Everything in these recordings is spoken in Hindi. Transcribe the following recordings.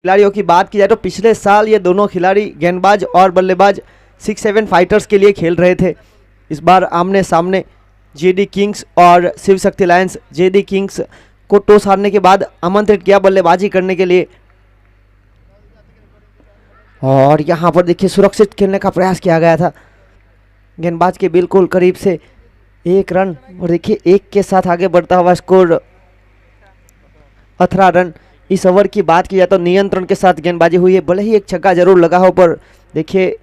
खिलाड़ियों की बात की जाए तो पिछले साल ये दोनों खिलाड़ी गेंदबाज और बल्लेबाज 6-7 फाइटर्स के लिए खेल रहे थे। इस बार आमने सामने जेडी किंग्स और Shiv Shakti lions. JD Kings को टॉस हारने के बाद आमंत्रित किया बल्लेबाजी करने के लिए, और यहां पर देखिए सुरक्षित खेलने का प्रयास किया गया था गेंदबाज के बिल्कुल करीब से। 1 रन, और देखिए 1 के साथ आगे बढ़ता हुआ स्कोर 18 रन। इस ओवर की बात की जाए तो नियंत्रण के साथ गेंदबाजी हुई है, भले ही एक छक्का जरूर लगा हो, पर देखिए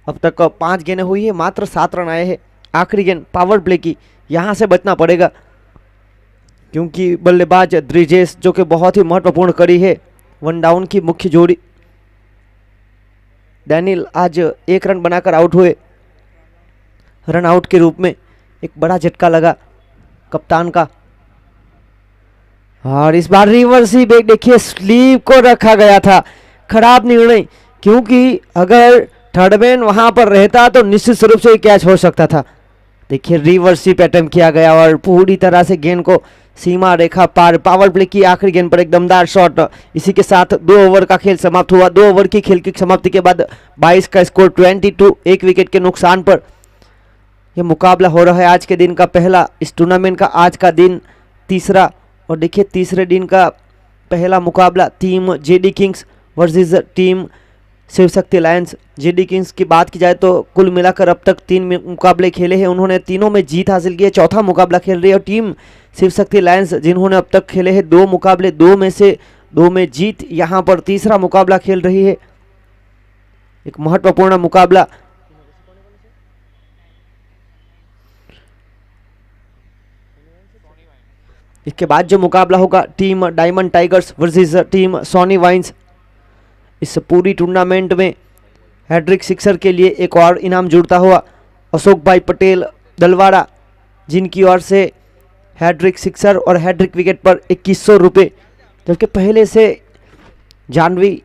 अब तक 5 गेंदें हुई है, मात्र 7 रन आए हैं। आखिरी गेंद पावर प्ले की, यहां से बचना पड़ेगा क्योंकि बल्लेबाज द्रिजेश जो कि बहुत ही महत्वपूर्ण कड़ी है वन डाउन की मुख्य जोड़ी, डैनियल आज 1 रन बनाकर आउट हुए। रन आउट के रूप में एक बड़ा झटका लगा कप्तान का, और इस बार रिवर्स ही बैक देखिए स्लीप को रखा गया था। खराब निर्णय, क्योंकि अगर थर्ड मैन वहां पर रहता तो निश्चित रूप से कैच हो सकता था। देखिए रिवर्स ही अटेम्प्ट किया गया और पूरी तरह से गेंद को सीमा रेखा पार। पावर प्ले की आखिरी गेंद पर एक दमदार शॉट। इसी के साथ 2 ओवर का खेल समाप्त हुआ। 2 ओवर की खेल की समाप्ति के बाद 22 का स्कोर 22, 1 विकेट के नुकसान पर यह मुकाबला हो रहा है। आज के दिन का पहला, इस टूर्नामेंट का आज का दिन तीसरा, और देखिए तीसरे दिन का पहला मुकाबला team JD kings versus team Shiv Shakti lions. JD Kings की बात की जाए तो कुल मिलाकर अब तक 3 मुकाबले खेले हैं, उन्होंने तीनों में जीत हासिल की है। चौथा मुकाबला खेल रही है। और टीम शिव शक्ति लायंस जिन्होंने अब तक खेले हैं 2 मुकाबले, 2 में से 2 में जीत, यहाँ पर तीसरा मुकाबला खेल रही है। एक महत्वपूर्ण मुकाबला। इसके बाद जो मुकाबला होगा team diamond tigers versus team Soni wines. इस पूरी टूर्नामेंट में हैट्रिक सिक्सर के लिए एक और इनाम जुड़ता हुआ अशोक भाई पटेल दलवाड़ा, जिनकी ओर से हैट्रिक सिक्सर और हैट्रिक विकेट पर 2100 रुपये, जबकि पहले से जानवी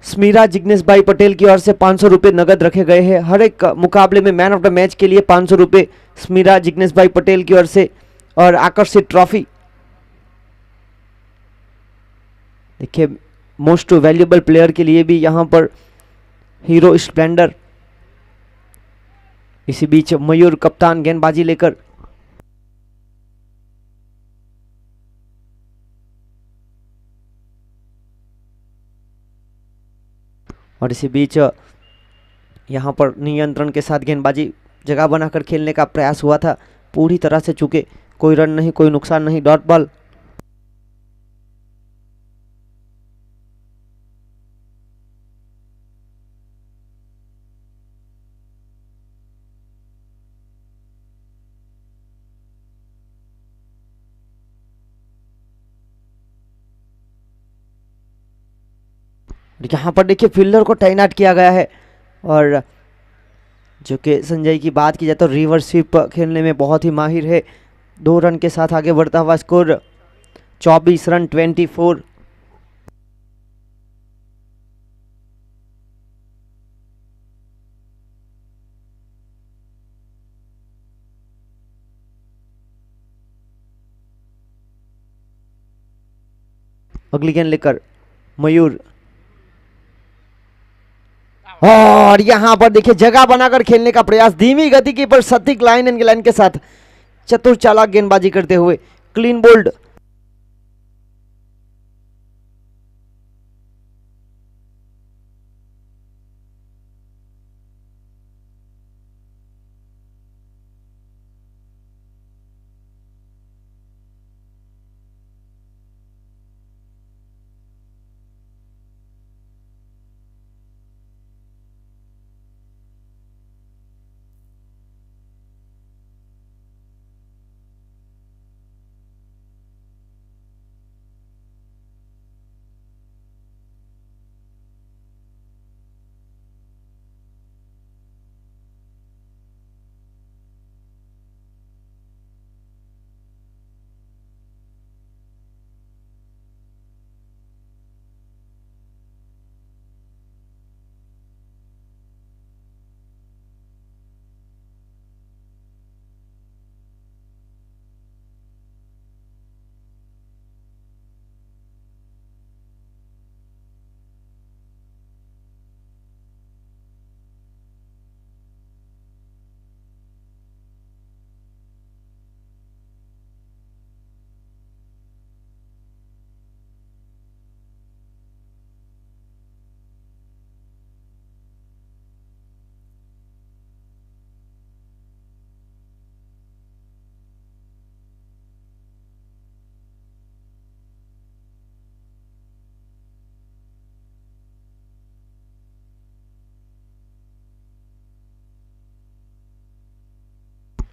स्मीरा जिग्नेश भाई पटेल की ओर से 500 रुपये नगद रखे गए हैं। हर एक मुकाबले में मैन ऑफ द मैच के लिए 500 रुपये स्मीरा जिग्नेश भाई पटेल की ओर से, और आकर्षित ट्रॉफी। देखिए मोस्ट वैल्यूएबल प्लेयर के लिए भी यहां पर हीरो स्प्लेंडर। इसी बीच मयूर कप्तान गेंदबाजी लेकर, और इसी बीच यहां पर नियंत्रण के साथ गेंदबाजी जगह बनाकर खेलने का प्रयास हुआ था, पूरी तरह से चूके, कोई रन नहीं, कोई नुकसान नहीं, डॉट बॉल। यहाँ पर देखिए फील्डर को तैनात किया गया है, और जो कि संजय की बात की जाए तो रिवर्स स्वीप खेलने में बहुत ही माहिर है। 2 रन के साथ आगे बढ़ता हुआ स्कोर 24 रन 24। अगली गेंद लेकर मयूर, और यहां पर देखिए जगह बनाकर खेलने का प्रयास, धीमी गति की पर सटीक लाइन एंड लाइन के साथ चतुर चालाक गेंदबाजी करते हुए क्लीन बोल्ड।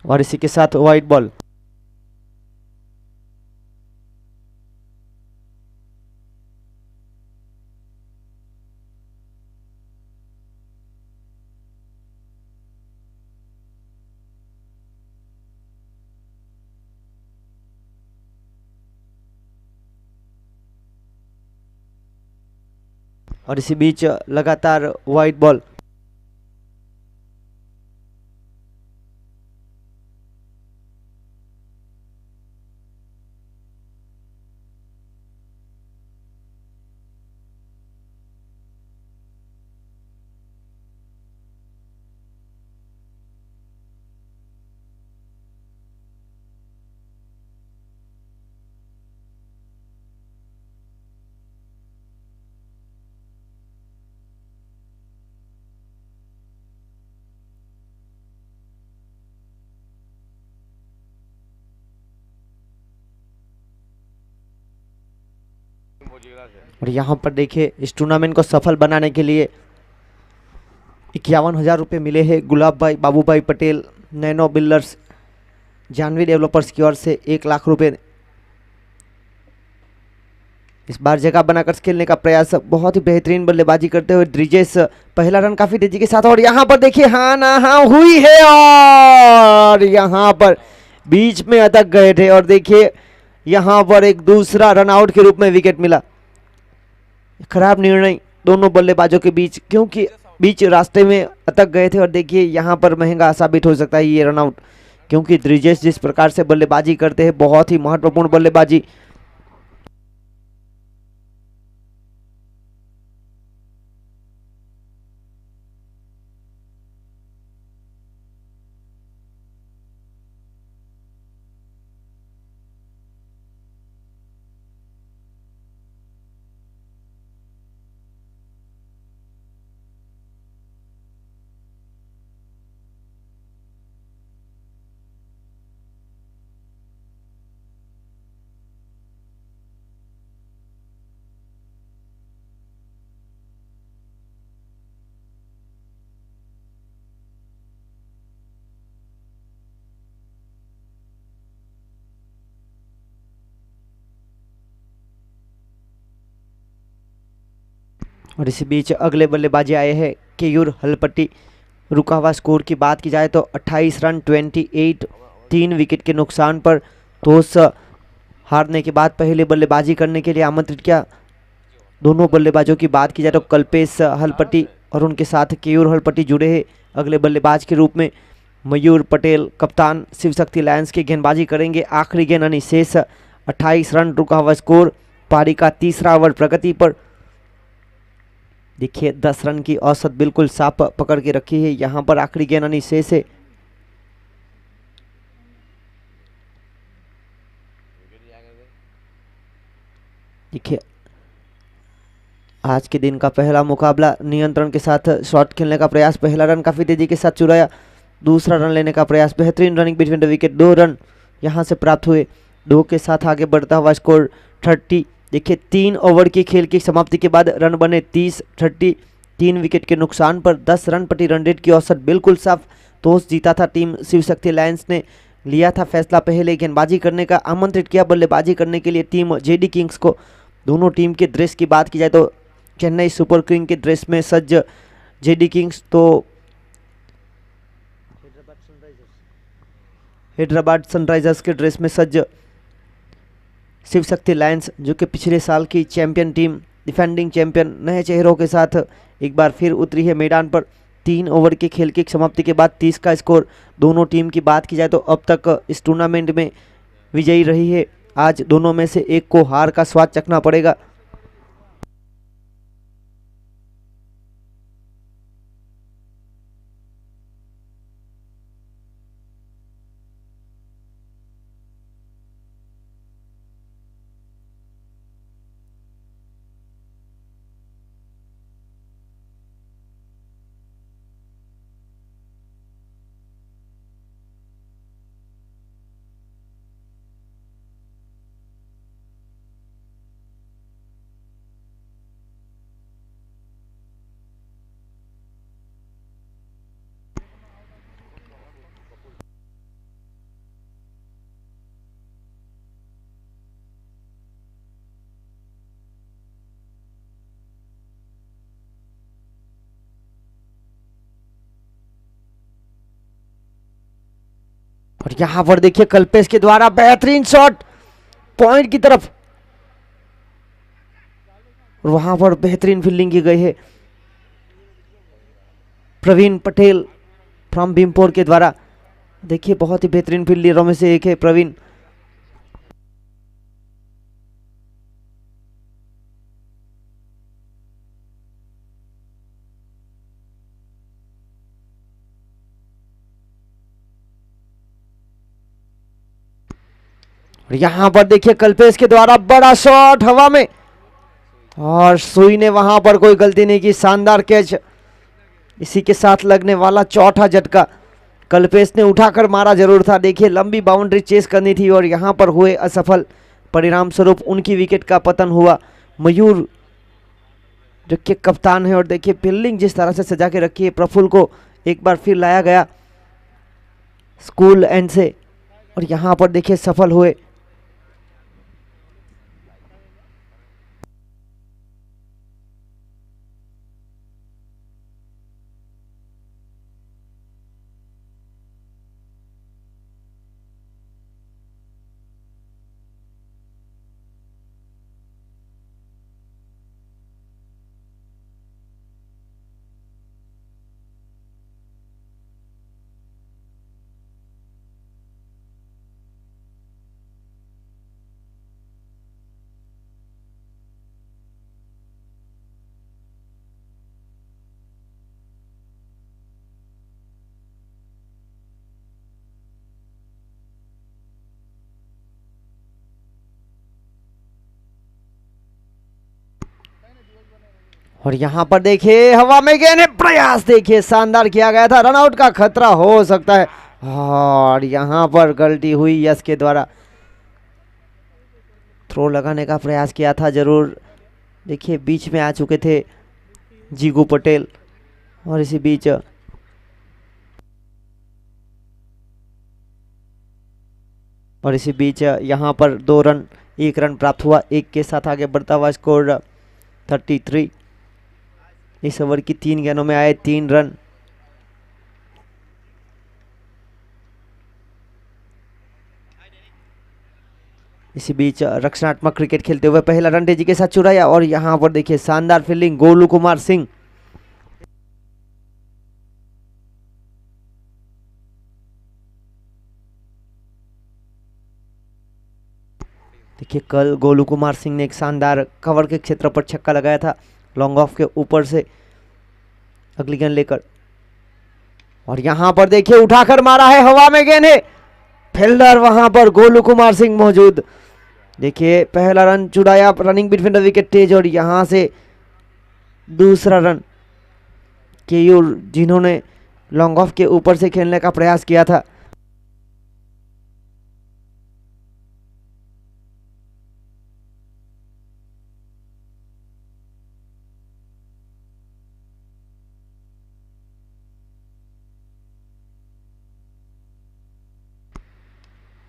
और इसी के साथ वाइड बॉल। और इसी बीच लगातार वाइड बॉल। और यहाँ पर देखिए इस टूर्नामेंट को सफल बनाने के लिए 51,000 रुपये मिले हैं गुलाब bhai Babu bhai Patel nano builders Janvi developers की ओर से 1 लाख रुपये। इस बार जगह बनाकर खेलने का प्रयास, बहुत ही बेहतरीन बल्लेबाजी करते हुए द्रिजेश पहला रन काफी तेजी के साथ। और यहाँ पर देखिए हाँ ना हाँ हुई है और यहाँ पर बीच में अटक गए थे और देखिए यहाँ पर एक दूसरा रन आउट के रूप में विकेट मिला। खराब निर्णय दोनों बल्लेबाजों के बीच, क्योंकि बीच रास्ते में अटक गए थे और देखिए यहाँ पर महंगा साबित हो सकता है ये रन आउट, क्योंकि द्रिजेश जिस प्रकार से बल्लेबाजी करते हैं बहुत ही महत्वपूर्ण बल्लेबाजी। और इसी बीच अगले बल्लेबाजी आए हैं केयूर हलपट्टी। रुका हुआ स्कोर की बात की जाए तो 28 रन 28, 3 विकेट के नुकसान पर टॉस हारने के बाद पहले बल्लेबाजी करने के लिए आमंत्रित किया। दोनों बल्लेबाजों की बात की जाए तो कल्पेश हलपट्टी और उनके साथ केयूर हलपट्टी जुड़े हैं अगले बल्लेबाज के रूप में। मयूर पटेल कप्तान शिव शक्ति लायंस की गेंदबाजी करेंगे। आखिरी गेंद यानी शेष 28 रन रुका हुआ स्कोर। पारी का तीसरा ओवर प्रगति पर। देखिए 10 रन की औसत बिल्कुल साफ पकड़ के रखी है। यहाँ पर आखिरी गेंद यानी शेष है। देखिए आज के दिन का पहला मुकाबला नियंत्रण के साथ शॉट खेलने का प्रयास, पहला रन काफी तेजी के साथ चुराया, दूसरा रन लेने का प्रयास, बेहतरीन running between the wicket, 2 run यहां से प्राप्त हुए। 2 के साथ आगे बढ़ता हुआ स्कोर 30। देखिए 3 ओवर की खेल की समाप्ति के बाद रन बने 30। 3 विकेट के नुकसान पर 10 रन प्रति रन रेट की औसत बिल्कुल साफ। टॉस जीता था टीम शिव शक्ति लायंस ने, लिया था फैसला पहले गेंदबाजी करने का, आमंत्रित किया बल्लेबाजी करने के लिए टीम जेडी किंग्स को। दोनों टीम के ड्रेस की बात की जाए तो चेन्नई सुपर किंग के ड्रेस में सज्ज जेडी किंग्स, तो हैदराबाद सनराइजर्स के ड्रेस में सज्ज शिव शक्ति लायंस, जो कि पिछले साल की चैंपियन टीम, डिफेंडिंग चैंपियन, नए चेहरों के साथ एक बार फिर उतरी है मैदान पर। 3 ओवर की खेल की समाप्ति के बाद 30 का स्कोर। दोनों टीम की बात की जाए तो अब तक इस टूर्नामेंट में विजयी रही है। आज दोनों में से एक को हार का स्वाद चखना पड़ेगा। और यहां पर देखिए कल्पेश के द्वारा बेहतरीन शॉट पॉइंट की तरफ, और वहां पर बेहतरीन फील्डिंग की गई है प्रवीण पटेल फ्रॉम भीमपुर के द्वारा। देखिए बहुत ही बेहतरीन फील्डरों में से एक है प्रवीण। यहां पर देखिए कल्पेश के द्वारा बड़ा शॉट हवा में, और सुई ने वहां पर कोई गलती नहीं की, शानदार कैच। इसी के साथ लगने वाला चौथा झटका कल्पेश ने उठाकर मारा जरूर था। देखिए लंबी बाउंड्री चेस करनी थी और यहां पर हुए असफल, परिणाम स्वरूप उनकी विकेट का पतन हुआ। मयूर जो कि कप्तान है, और देखिए फील्डिंग जिस तरह से सजा के रखी है, प्रफुल्ल को एक बार फिर लाया गया स्कूल एंड से, और यहां पर देखिए सफल हुए। और यहां पर देखिए हवा में गेंद है, प्रयास देखिए शानदार किया गया था, रनआउट का खतरा हो सकता है, और यहां पर गलती हुई यश के द्वारा। थ्रो लगाने का प्रयास किया था जरूर। देखिए बीच में आ चुके थे जीगू पटेल, और इसी बीच यहां पर 2 रन 1 रन प्राप्त हुआ। एक के साथ आगे बढ़ता हुआ स्कोर 33। इस ओवर की 3 गेंदों में आए 3 रन। इसी बीच रक्षणात्मक क्रिकेट खेलते हुए पहला रन तेजी के साथ चुराया, और यहां पर देखिए शानदार फील्डिंग गोलू कुमार सिंह। देखिए कल गोलू कुमार सिंह ने एक शानदार कवर के क्षेत्र पर छक्का लगाया था, लॉन्ग ऑफ के ऊपर से अगली गेंद लेकर, और यहां पर देखिए उठाकर मारा है, हवा में गेंद है, फील्डर वहां पर गोलू कुमार सिंह मौजूद। देखिए पहला रन चुराया रनिंग बिटवीन द विकेट तेज, और यहां से दूसरा रन केयूर जिन्होंने लॉन्ग ऑफ के ऊपर से खेलने का प्रयास किया था।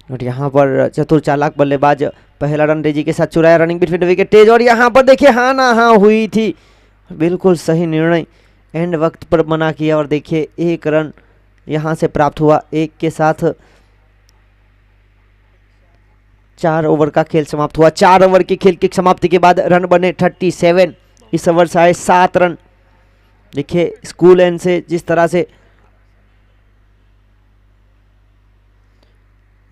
और यहाँ पर चतुर चालाक बल्लेबाज पहला रन तेजी के साथ चुराया रनिंग बिटवीन द विकेट तेज, और यहाँ पर देखिए हाँ ना हाँ हुई थी, बिल्कुल सही निर्णय एंड वक्त पर बना किया, और देखिए 1 रन यहाँ से प्राप्त हुआ। एक के साथ 4 ओवर का खेल समाप्त हुआ। 4 ओवर की खेल की समाप्ति के बाद रन बने 37। इस ओवर से आए 7 रन। देखिए स्कूल एंड से जिस तरह से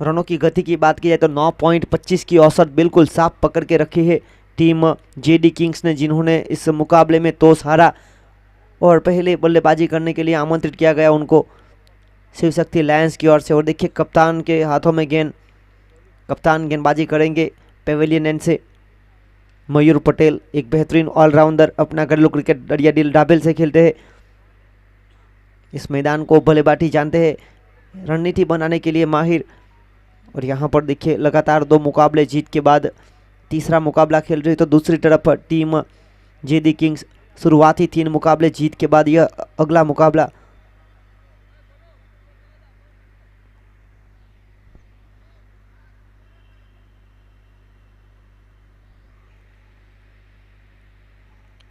रनों की गति की बात की जाए तो 9.25 की औसत बिल्कुल साफ पकड़ के रखी है टीम जेडी किंग्स ने, जिन्होंने इस मुकाबले में टॉस हारा और पहले बल्लेबाजी करने के लिए आमंत्रित किया गया उनको शिव शक्ति लायंस की ओर से। और देखिए कप्तान के हाथों में गेंद, कप्तान गेंदबाजी करेंगे पेवेलियन एंड से। मयूर पटेल एक बेहतरीन ऑलराउंडर, अपना घरेलू क्रिकेट दरिया दिल डाबेल से खेलते हैं, इस मैदान को भलीभांति जानते हैं, रणनीति बनाने के लिए माहिर। और यहाँ पर देखिए लगातार 2 मुकाबले जीत के बाद तीसरा मुकाबला खेल रही, तो दूसरी तरफ टीम जेडी किंग्स शुरुआती 3 मुकाबले जीत के बाद यह अगला मुकाबला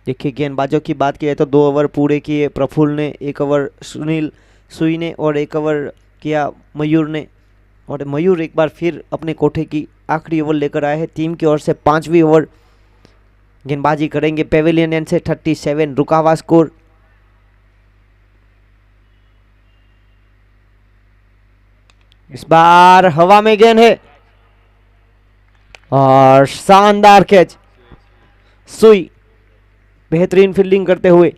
देखिए गेंदबाजों की बात की जाए तो 2 ओवर पूरे किए प्रफुल्ल ने, 1 ओवर सुनील सुई ने और 1 ओवर किया मयूर ने। और मयूर एक बार फिर अपने कोठे की आखिरी ओवर लेकर आए हैं। टीम की ओर से 5वीं ओवर गेंदबाजी करेंगे पेविलियन से। 37 रुका हुआ स्कोर। इस बार हवा में गेंद है और शानदार कैच। सुई बेहतरीन फील्डिंग करते हुए।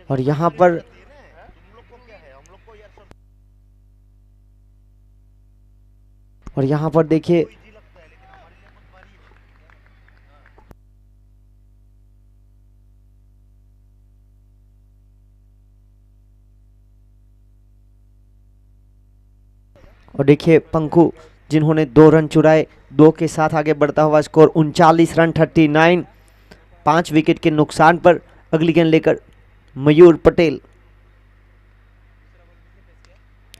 और यहां पर देखिए पंखू जिन्होंने 2 रन चुराए। 2 के साथ आगे बढ़ता हुआ स्कोर 39 रन 39। 5 विकेट के नुकसान पर अगली गेंद लेकर मयूर पटेल।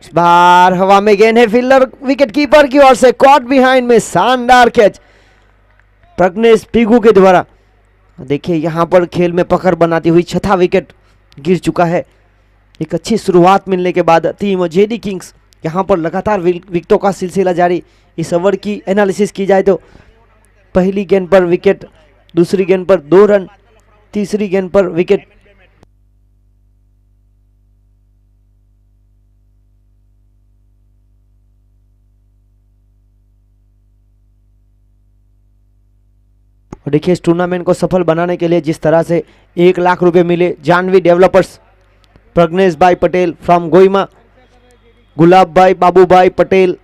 इस बार हवा में गेंद है। फील्डर विकेट कीपर की ओर से कॉट बिहाइंड में शानदार कैच प्रज्ञेश पिगू के द्वारा। देखिए यहां पर खेल में पकड़ बनाती हुई 6था विकेट गिर चुका है। एक अच्छी शुरुआत मिलने के बाद टीम जेडी किंग्स यहां पर लगातार विकेटों का सिलसिला जारी। इस ओवर की एनालिसिस की जाए तो पहली गेंद पर विकेट, दूसरी गेंद पर 2 रन, तीसरी गेंद पर विकेट। और देखिए इस टूर्नामेंट को सफल बनाने के लिए जिस तरह से 1 लाख रुपए मिले जानवी डेवलपर्स, प्रज्ञेश भाई Patel from गोइमा, gulab bhai, Babu bhai Patel,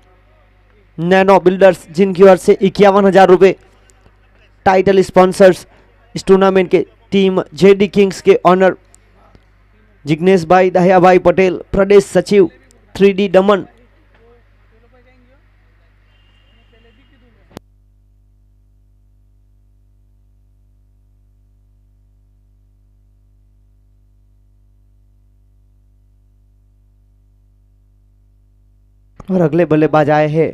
nano builders जिनकी ओर से 51,000 रुपए, टाइटल स्पॉन्सर्स इस टूर्नामेंट के टीम जेडी किंग्स के ऑनर जिग्नेश भाई, दहिया भाई पटेल, प्रदेश सचिव 3D दमन। और अगले बल्लेबाज आए हैं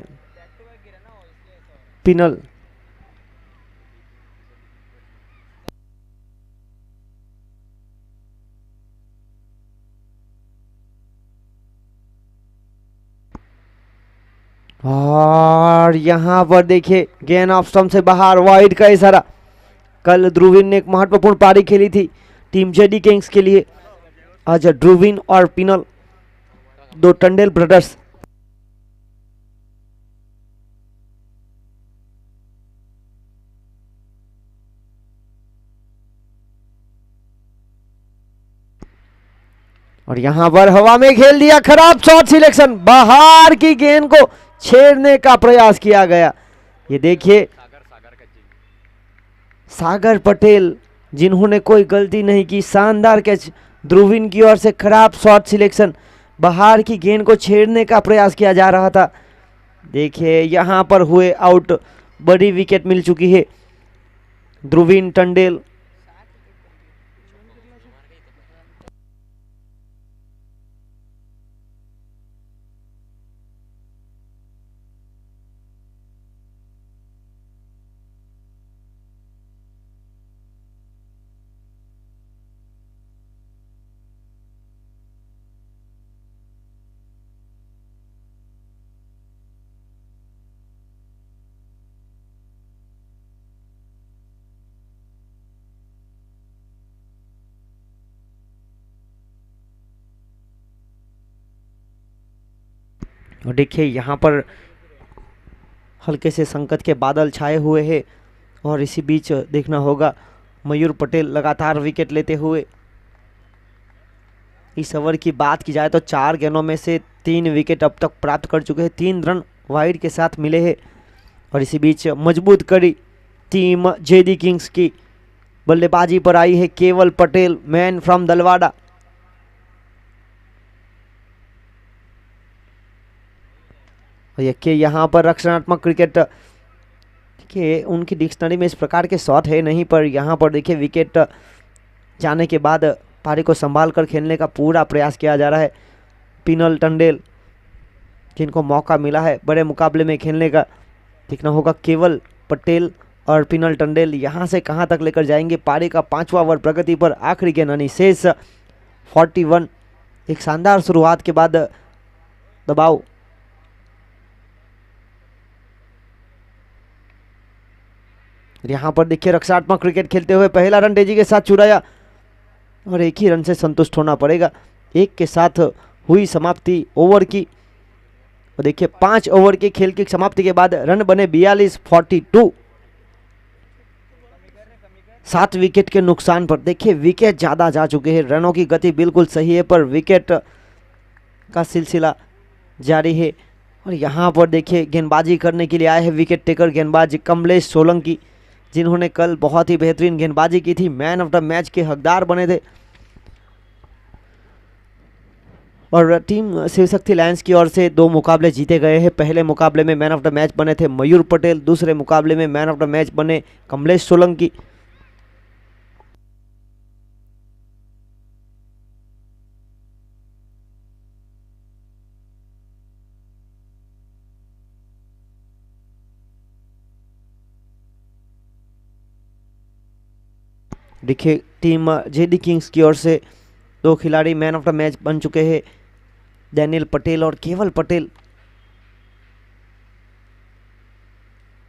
पिनल। और यहां पर देखिए गेंद ऑफ स्टंप से बाहर, वाइड का इशारा। कल ध्रुविन ने एक महत्वपूर्ण पारी खेली थी टीम जेडी किंग्स के लिए। आज ध्रुविन और पिनल, 2 टंडेल ब्रदर्स। और यहां पर हवा में खेल दिया, खराब शॉट सिलेक्शन। बाहर की गेंद को छेड़ने का प्रयास किया गया। ये देखिए सागर पटेल जिन्होंने कोई गलती नहीं की, शानदार कैच। ध्रुविन की ओर से खराब शॉट सिलेक्शन, बाहर की गेंद को छेड़ने का प्रयास किया जा रहा था। देखिए यहां पर हुए आउट, बड़ी विकेट मिल चुकी है ध्रुविन टंडेल। और देखिए यहाँ पर हल्के से संकट के बादल छाए हुए हैं और इसी बीच देखना होगा मयूर पटेल लगातार विकेट लेते हुए। इस ओवर की बात की जाए तो 4 गेंदों में से 3 विकेट अब तक प्राप्त कर चुके हैं, 3 रन वाइड के साथ मिले हैं। और इसी बीच मजबूत कड़ी टीम जेडी किंग्स की बल्लेबाजी पर आई है केवल पटेल, मैन फ्रॉम दलवाड़ा। देखिए यहाँ पर रक्षणात्मक क्रिकेट, देखिए उनकी डिक्शनरी में इस प्रकार के शॉट है नहीं, पर यहाँ पर देखिए विकेट जाने के बाद पारी को संभाल कर खेलने का पूरा प्रयास किया जा रहा है। पिनल टंडेल जिनको मौका मिला है बड़े मुकाबले में खेलने का, देखना होगा केवल पटेल और पिनल टंडेल यहाँ से कहाँ तक लेकर जाएंगे। पारी का 5वां ओवर प्रगति पर, आखिरी गेंद यानी शेष 41। एक शानदार शुरुआत के बाद दबाव, यहाँ पर देखिए रक्षात्मक क्रिकेट खेलते हुए पहला रन तेजी के साथ चुराया और एक ही रन से संतुष्ट होना पड़ेगा। एक के साथ हुई समाप्ति ओवर की। और देखिए 5 ओवर के खेल की समाप्ति के बाद रन बने 42-42, 7 विकेट के नुकसान पर। देखिए विकेट ज़्यादा जा चुके हैं, रनों की गति बिल्कुल सही है पर विकेट का सिलसिला जारी है। और यहाँ पर देखिए गेंदबाजी करने के लिए आए हैं विकेट टेकर गेंदबाज कमलेश सोलंकी, जिन्होंने कल बहुत ही बेहतरीन गेंदबाजी की थी, मैन ऑफ द मैच के हकदार बने थे। और टीम शिवशक्ति लायंस की ओर से 2 मुकाबले जीते गए हैं। पहले मुकाबले में मैन ऑफ द मैच बने थे मयूर पटेल, दूसरे मुकाबले में मैन ऑफ द मैच बने कमलेश सोलंकी। देखिए टीम जेडी किंग्स की ओर से 2 खिलाड़ी मैन ऑफ द मैच बन चुके हैं, डैनियल पटेल और केवल पटेल।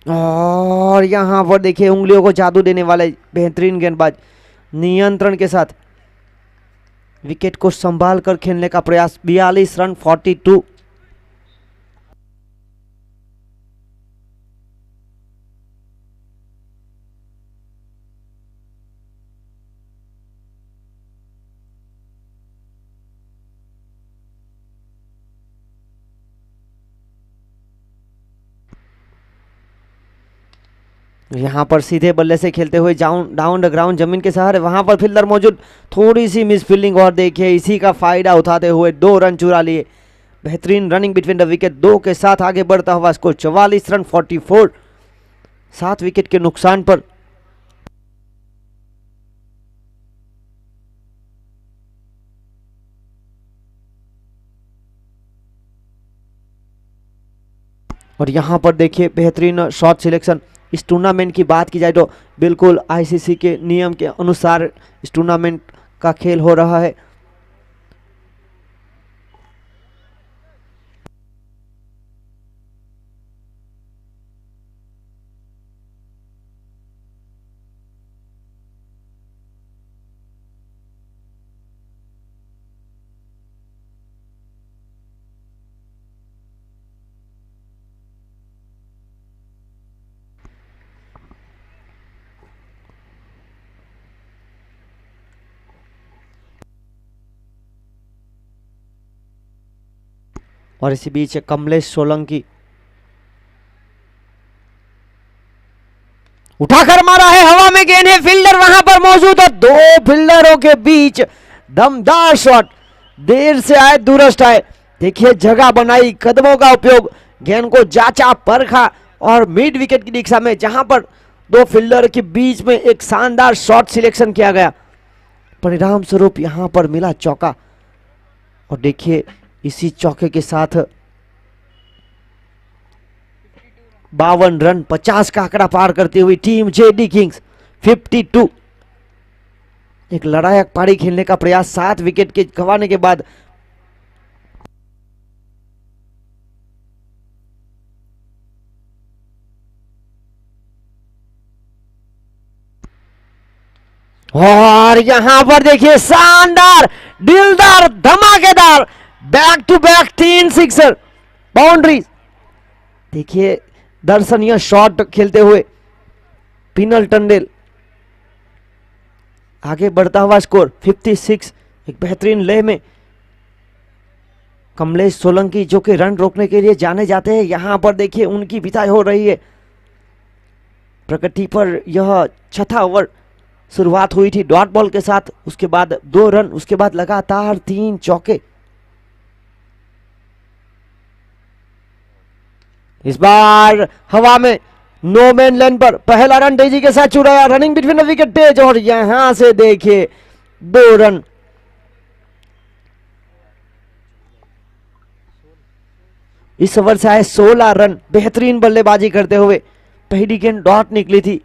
और यहाँ पर देखिए उंगलियों को जादू देने वाले बेहतरीन गेंदबाज नियंत्रण के साथ विकेट को संभाल कर खेलने का प्रयास। 42 रन 42। यहाँ पर सीधे बल्ले से खेलते हुए डाउन द ग्राउंड जमीन के सहारे, वहां पर फील्डर मौजूद, थोड़ी सी मिस फील्डिंग और देखिए इसी का फायदा उठाते हुए 2 रन चुरा लिए। बेहतरीन रनिंग बिटवीन द विकेट, 2 के साथ आगे बढ़ता हुआ स्कोर 44 रन 44, 7 विकेट के नुकसान पर। और यहाँ पर देखिए बेहतरीन शॉट सिलेक्शन। इस टूर्नामेंट की बात की जाए तो बिल्कुल आईसीसी के नियम के अनुसार इस टूर्नामेंट का खेल हो रहा है। और इसी बीच कमलेश सोलंकी उठाकर मारा है, हवा में गेंद है, फील्डर वहां पर मौजूद है, 2 फील्डरों के बीच दमदार शॉट, देर से आए दूरस्थ आए। देखिए जगह बनाई, कदमों का उपयोग, गेंद को जांचा परखा और मिड विकेट की दिशा में, जहां पर 2 फील्डर के बीच में एक शानदार शॉट सिलेक्शन किया गया। परिणाम स्वरूप यहां पर मिला चौका। और देखिए इसी चौके के साथ 52 रन 50 का आंकड़ा पार करती हुई टीम जेडी किंग्स 52। एक लड़ायक पारी खेलने का प्रयास 7 विकेट के गंवाने के बाद। और यहां पर देखिए शानदार, दिलदार, धमाकेदार back to back 3 sixer. Boundary. देखिए दर्शनीय शॉट खेलते हुए पिनल टंडेल। आगे बढ़ता हुआ स्कोर 56। एक बेहतरीन लय में कमलेश सोलंकी जो कि रन रोकने के लिए जाने जाते हैं, यहां पर देखिए उनकी विदाई हो रही है। प्रगति पर यह छठा ओवर शुरुआत हुई थी डॉट बॉल के साथ, उसके बाद 2 रन, उसके बाद लगातार 3 चौके। इस बार हवा में नो मैन लैंड पर पहला रन तेजी के साथ चुराया, रनिंग बिटवीन द विकेट तेज, और यहां से देखिए 2 रन। इस ओवर से आए 16 रन बेहतरीन बल्लेबाजी करते हुए। पहली गेंद डॉट निकली थी,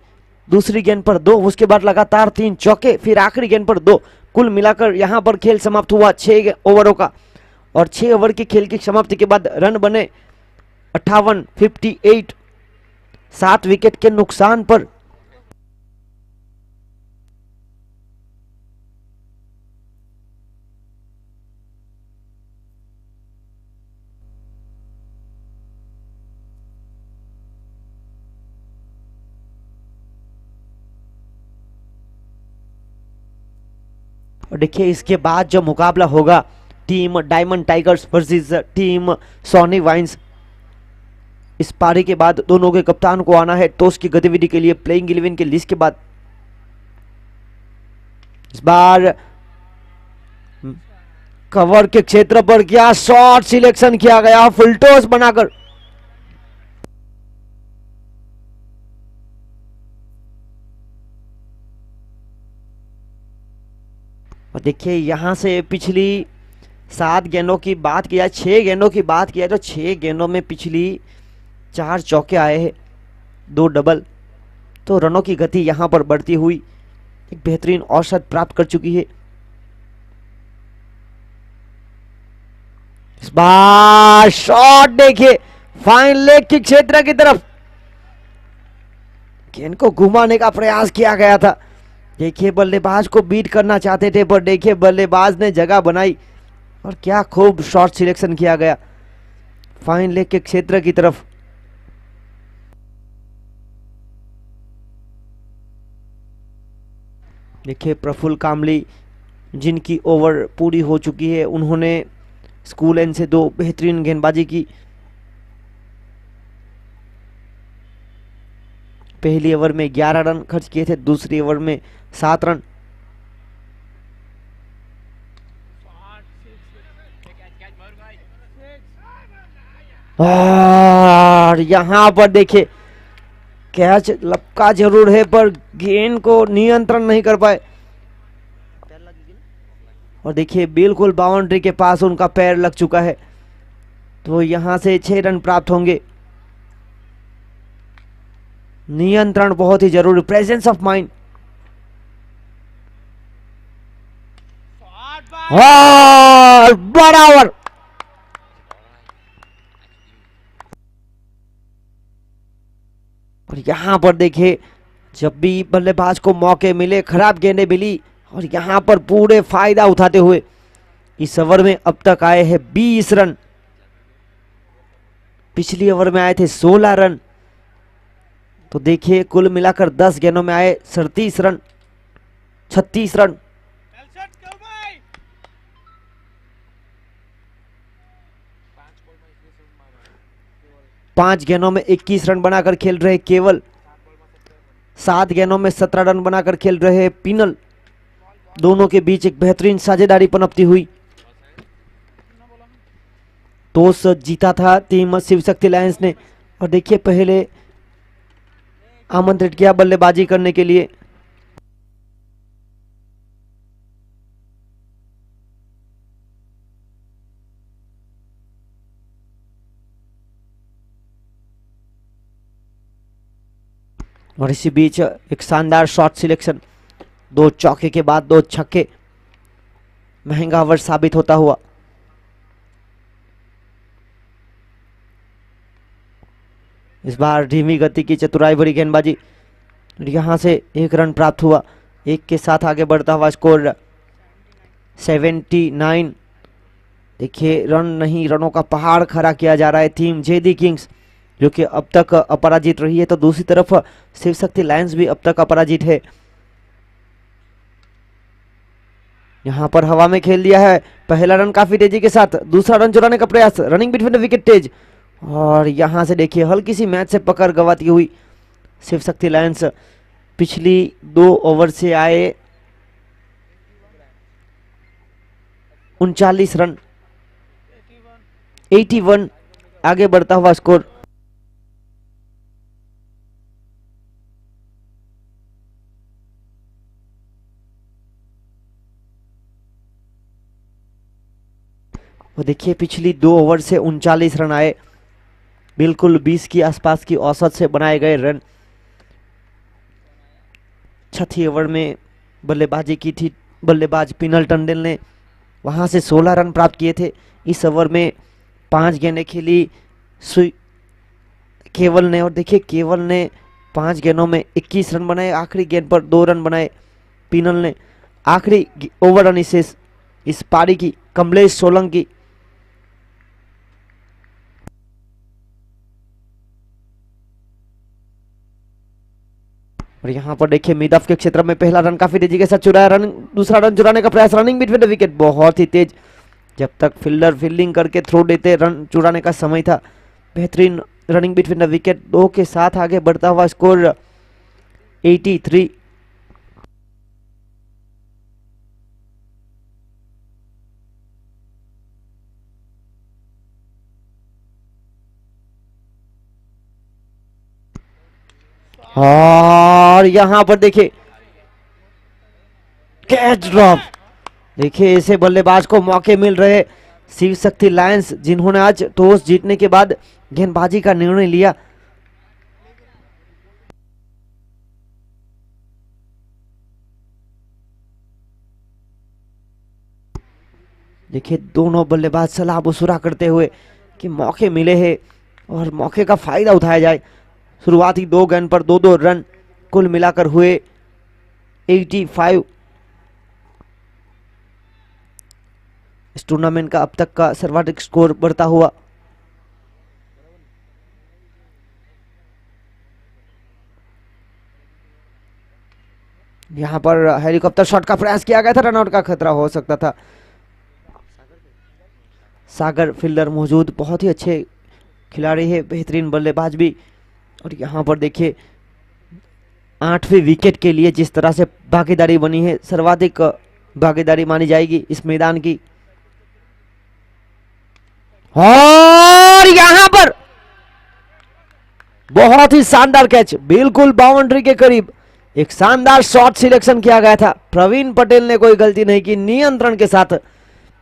दूसरी गेंद पर 2, उसके बाद लगातार 3 चौके, फिर आखिरी गेंद पर 2। कुल मिलाकर यहां पर खेल समाप्त हुआ 6 ओवरों का, और 6 ओवर की खेल की समाप्ति के बाद रन बने 58, 58, 7 विकेट के नुकसान पर। और देखिए इसके बाद जो मुकाबला होगा team diamond tigers versus team Soni wines, इस पारी के बाद दोनों के कप्तान को आना है टॉस की गतिविधि के लिए प्लेइंग 11 के लिस्ट के बाद। इस बार कवर के क्षेत्र पर क्या शॉट सिलेक्शन किया गया, फुल टॉस बनाकर। और देखिए यहां से पिछली 7 गेंदों की बात किया, 6 गेंदों की बात किया तो 6 गेंदों में पिछली 4 चौके आए हैं, 2 डबल, तो रनों की गति यहां पर बढ़ती हुई एक बेहतरीन औसत प्राप्त कर चुकी है। इस बार शॉट देखिए फाइन लेग की क्षेत्र की तरफ, गेंद को घुमाने का प्रयास किया गया था। देखिए बल्लेबाज को बीट करना चाहते थे, पर देखिए बल्लेबाज ने जगह बनाई, और क्या खूब शॉट सिलेक्शन किया गया फाइन लेग के क्षेत्र की तरफ। देखिए प्रफुल्ल कामली जिनकी ओवर पूरी हो चुकी है, उन्होंने स्कूल एंड से 2 बेहतरीन गेंदबाजी की। पहली ओवर में 11 रन खर्च किए थे, दूसरी ओवर में 7 रन। और यहां पर देखिए कैच लपका जरूर है, पर गेंद को नियंत्रण नहीं कर पाए, और देखिए बिल्कुल बाउंड्री के पास उनका पैर लग चुका है, तो यहां से 6 रन प्राप्त होंगे। नियंत्रण बहुत ही जरूरी, प्रेजेंस ऑफ माइंड। और बड़ा ओवर, और यहां पर देखिए जब भी बल्लेबाज को मौके मिले खराब गेंदें मिली, और यहां पर पूरे फायदा उठाते हुए इस ओवर में अब तक आए हैं 20 रन। पिछली ओवर में आए थे 16 रन, तो देखिए कुल मिलाकर 10 गेंदों में आए 37 रन, 36 रन। पांच गेंदों में 21 रन बनाकर खेल रहे केवल, 7 गेंदों में 17 रन बनाकर खेल रहे पिनल। दोनों के बीच एक बेहतरीन साझेदारी पनपती हुई। टॉस जीता था टीम शिव शक्ति लायंस ने, और देखिए पहले आमंत्रित किया बल्लेबाजी करने के लिए। और इसी बीच एक शानदार शॉट सिलेक्शन, 2 चौके के बाद 2 छक्के, महंगा ओवर साबित होता हुआ। इस बार धीमी गति की चतुराई भरी गेंदबाजी, यहां से 1 रन प्राप्त हुआ। 1 के साथ आगे बढ़ता हुआ स्कोर 79। देखिए रन नहीं, रनों का पहाड़ खड़ा किया जा रहा है टीम जेडी किंग्स, जो कि अब तक अपराजित रही है। तो दूसरी तरफ शिव शक्ति लायंस भी अब तक अपराजित है। यहाँ पर हवा में खेल दिया है, पहला रन काफी तेजी के साथ, दूसरा रन चुराने का प्रयास, रनिंग बिटवीन द विकेट तेज, और यहां से देखिए हल्की सी मैच से पकड़ गवाती हुई शिव शक्ति लायंस। पिछली 2 ओवर से आए 39 रन, 81 आगे बढ़ता हुआ स्कोर। वो देखिए पिछली 2 ओवर से 39 रन आए, बिल्कुल 20 की आसपास की औसत से बनाए गए रन। छठी ओवर में बल्लेबाजी की थी बल्लेबाज पिनल टंडन ने, वहां से 16 रन प्राप्त किए थे। इस ओवर में 5 गेंदें खेली केवल ने, और देखिए केवल ने 5 गेंदों में 21 रन बनाए, आखिरी गेंद पर 2 रन बनाए पिनल ने। आखिरी ओवर रन इस पारी की कमलेश सोलंकी। और यहाँ पर देखिए मिड ऑफ के क्षेत्र में पहला रन काफी तेजी के साथ चुराया, रन दूसरा रन चुराने का प्रयास, रनिंग बिटवीन द विकेट बहुत ही तेज। जब तक फील्डर फील्डिंग करके थ्रो देते, रन चुराने का समय था। बेहतरीन रनिंग बिटवीन द विकेट, 2 के साथ आगे बढ़ता हुआ स्कोर 83। और यहां पर देखिए कैच ड्रॉप, देखिए ऐसे बल्लेबाज को मौके मिल रहे शिव शक्ति लायंस, जिन्होंने आज टॉस जीतने के बाद गेंदबाजी का निर्णय लिया। देखिए दोनों बल्लेबाज सलाह मशुरा करते हुए कि मौके मिले हैं और मौके का फायदा उठाया जाए। शुरुआती 2 गेंद पर 2-2 रन, कुल मिलाकर हुए 85। इस टूर्नामेंट का अब तक का सर्वाधिक स्कोर बढ़ता हुआ। यहां पर हेलीकॉप्टर शॉट का प्रयास किया गया था, रनआउट का खतरा हो सकता था। सागर फील्डर मौजूद, बहुत ही अच्छे खिलाड़ी है, बेहतरीन बल्लेबाज भी। और यहां पर देखिए 8वें विकेट के लिए जिस तरह से भागीदारी बनी है, सर्वाधिक भागीदारी मानी जाएगी इस मैदान की। और यहां पर बहुत ही शानदार कैच, बिल्कुल बाउंड्री के करीब, एक शानदार शॉट सिलेक्शन किया गया था। प्रवीण पटेल ने कोई गलती नहीं की, नियंत्रण के साथ,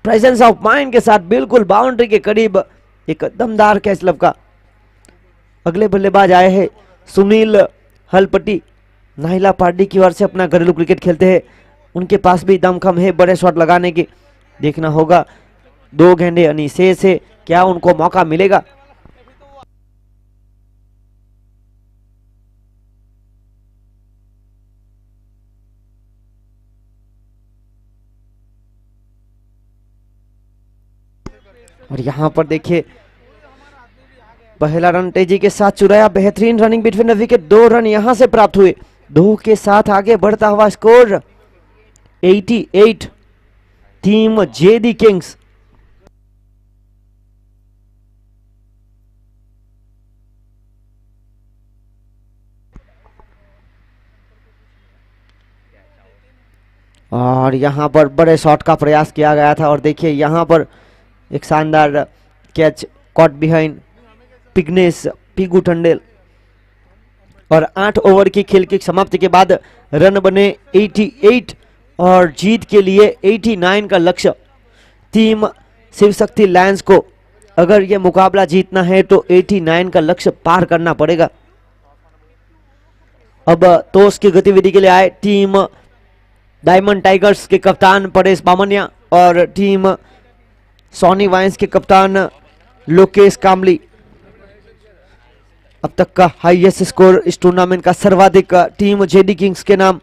प्रेजेंस ऑफ माइंड के साथ, बिल्कुल बाउंड्री के करीब एक दमदार कैच लपका। अगले बल्लेबाज आए हैं सुनील हलपट्टी, नाहिला पार्टी की ओर से अपना घरेलू क्रिकेट खेलते हैं। उनके पास भी दमखम है बड़े शॉट लगाने की। देखना होगा 2 गेंदें अनिशेष है, क्या उनको मौका मिलेगा। और यहां पर देखिए पहला रन तेजी के साथ चुराया, बेहतरीन running between the wicket, 2 run यहां से प्राप्त हुए। 2 के साथ आगे बढ़ता हुआ स्कोर 88, टीम जेडी किंग्स। और यहां पर बड़े शॉट का प्रयास किया गया था, और देखिए यहां पर एक शानदार कैच कॉट बिहाइंड पिग्नेस पिगू टंडेल। और 8 ओवर की खेल की समाप्ति के बाद रन बने 88 और जीत के लिए 89 का लक्ष्य। टीम शिव शक्ति लायंस को अगर यह मुकाबला जीतना है तो 89 का लक्ष्य पार करना पड़ेगा। अब टॉस की गतिविधि के लिए आए टीम डायमंड टाइगर्स के कप्तान परेश बामनिया और टीम सोनी वाइन्स के कप्तान लोकेश कामली। अब तक का हाईएस्ट स्कोर इस टूर्नामेंट का सर्वाधिक टीम जेडी किंग्स के नाम।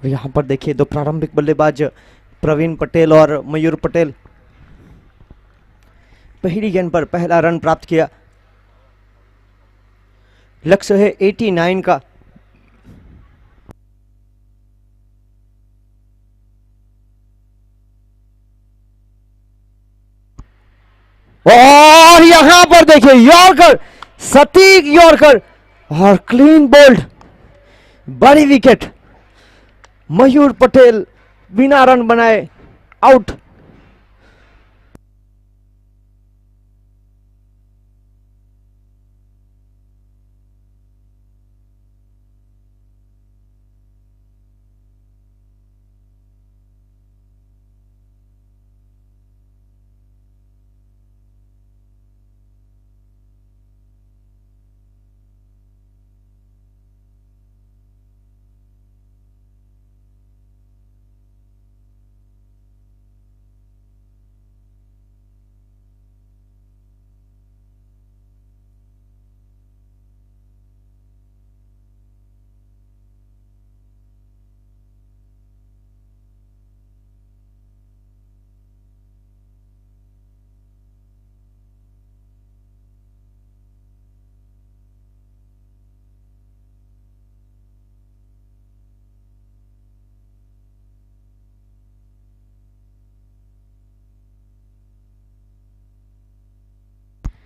और यहाँ पर देखिए दो प्रारंभिक बल्लेबाज प्रवीण पटेल और मयूर पटेल पहली गेंद पर पहला रन प्राप्त किया। लक्ष्य है 89 का। और यहां पर देखिए यॉर्कर, सटीक यॉर्कर और क्लीन बोल्ड, बड़ी विकेट। मयूर पटेल बिना रन बनाए आउट।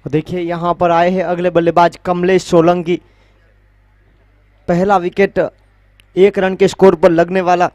देखिए यहां पर आए हैं अगले बल्लेबाज कमलेश सोलंकी। पहला विकेट 1 रन के स्कोर पर लगने वाला।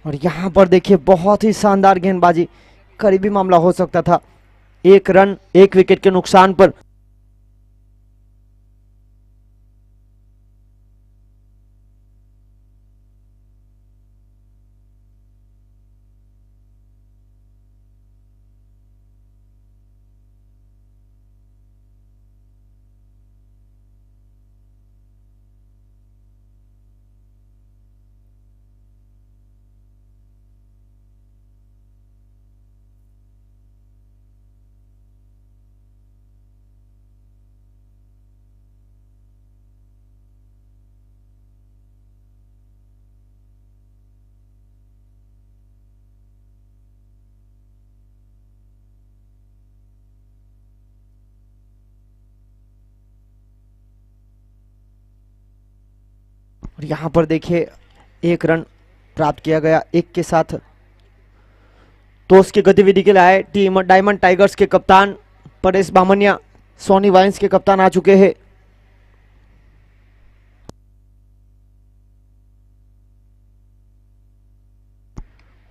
और यहां पर देखिए बहुत ही शानदार गेंदबाजी, करीबी मामला हो सकता था। 1 रन 1 विकेट के नुकसान पर। और यहां पर देखिए 1 रन प्राप्त किया गया 1 के साथ। तो उसकी गतिविधि के लिए आए टीम डायमंड टाइगर्स के कप्तान परेश बामनिया, सोनी वाइन्स के कप्तान आ चुके हैं।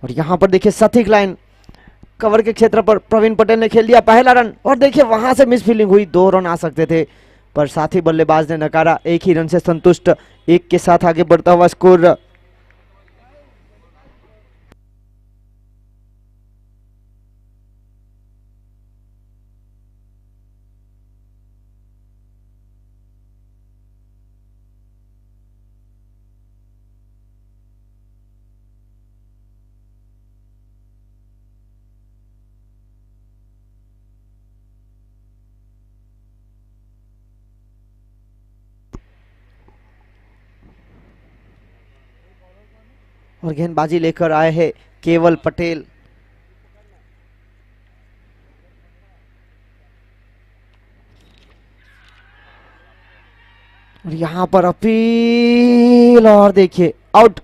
और यहां पर देखिए सटीक लाइन कवर के क्षेत्र पर प्रवीण पटेल ने खेल दिया पहला रन। और देखिए वहां से मिस फील्डिंग हुई, 2 रन आ सकते थे पर साथी बल्लेबाज ने नकारा। 1 ही रन से संतुष्ट, 1 के साथ आगे बढ़ता हुआ स्कोर। और गेंदबाजी लेकर आए हैं केवल पटेल। और यहां पर अपील और देखिए आउट।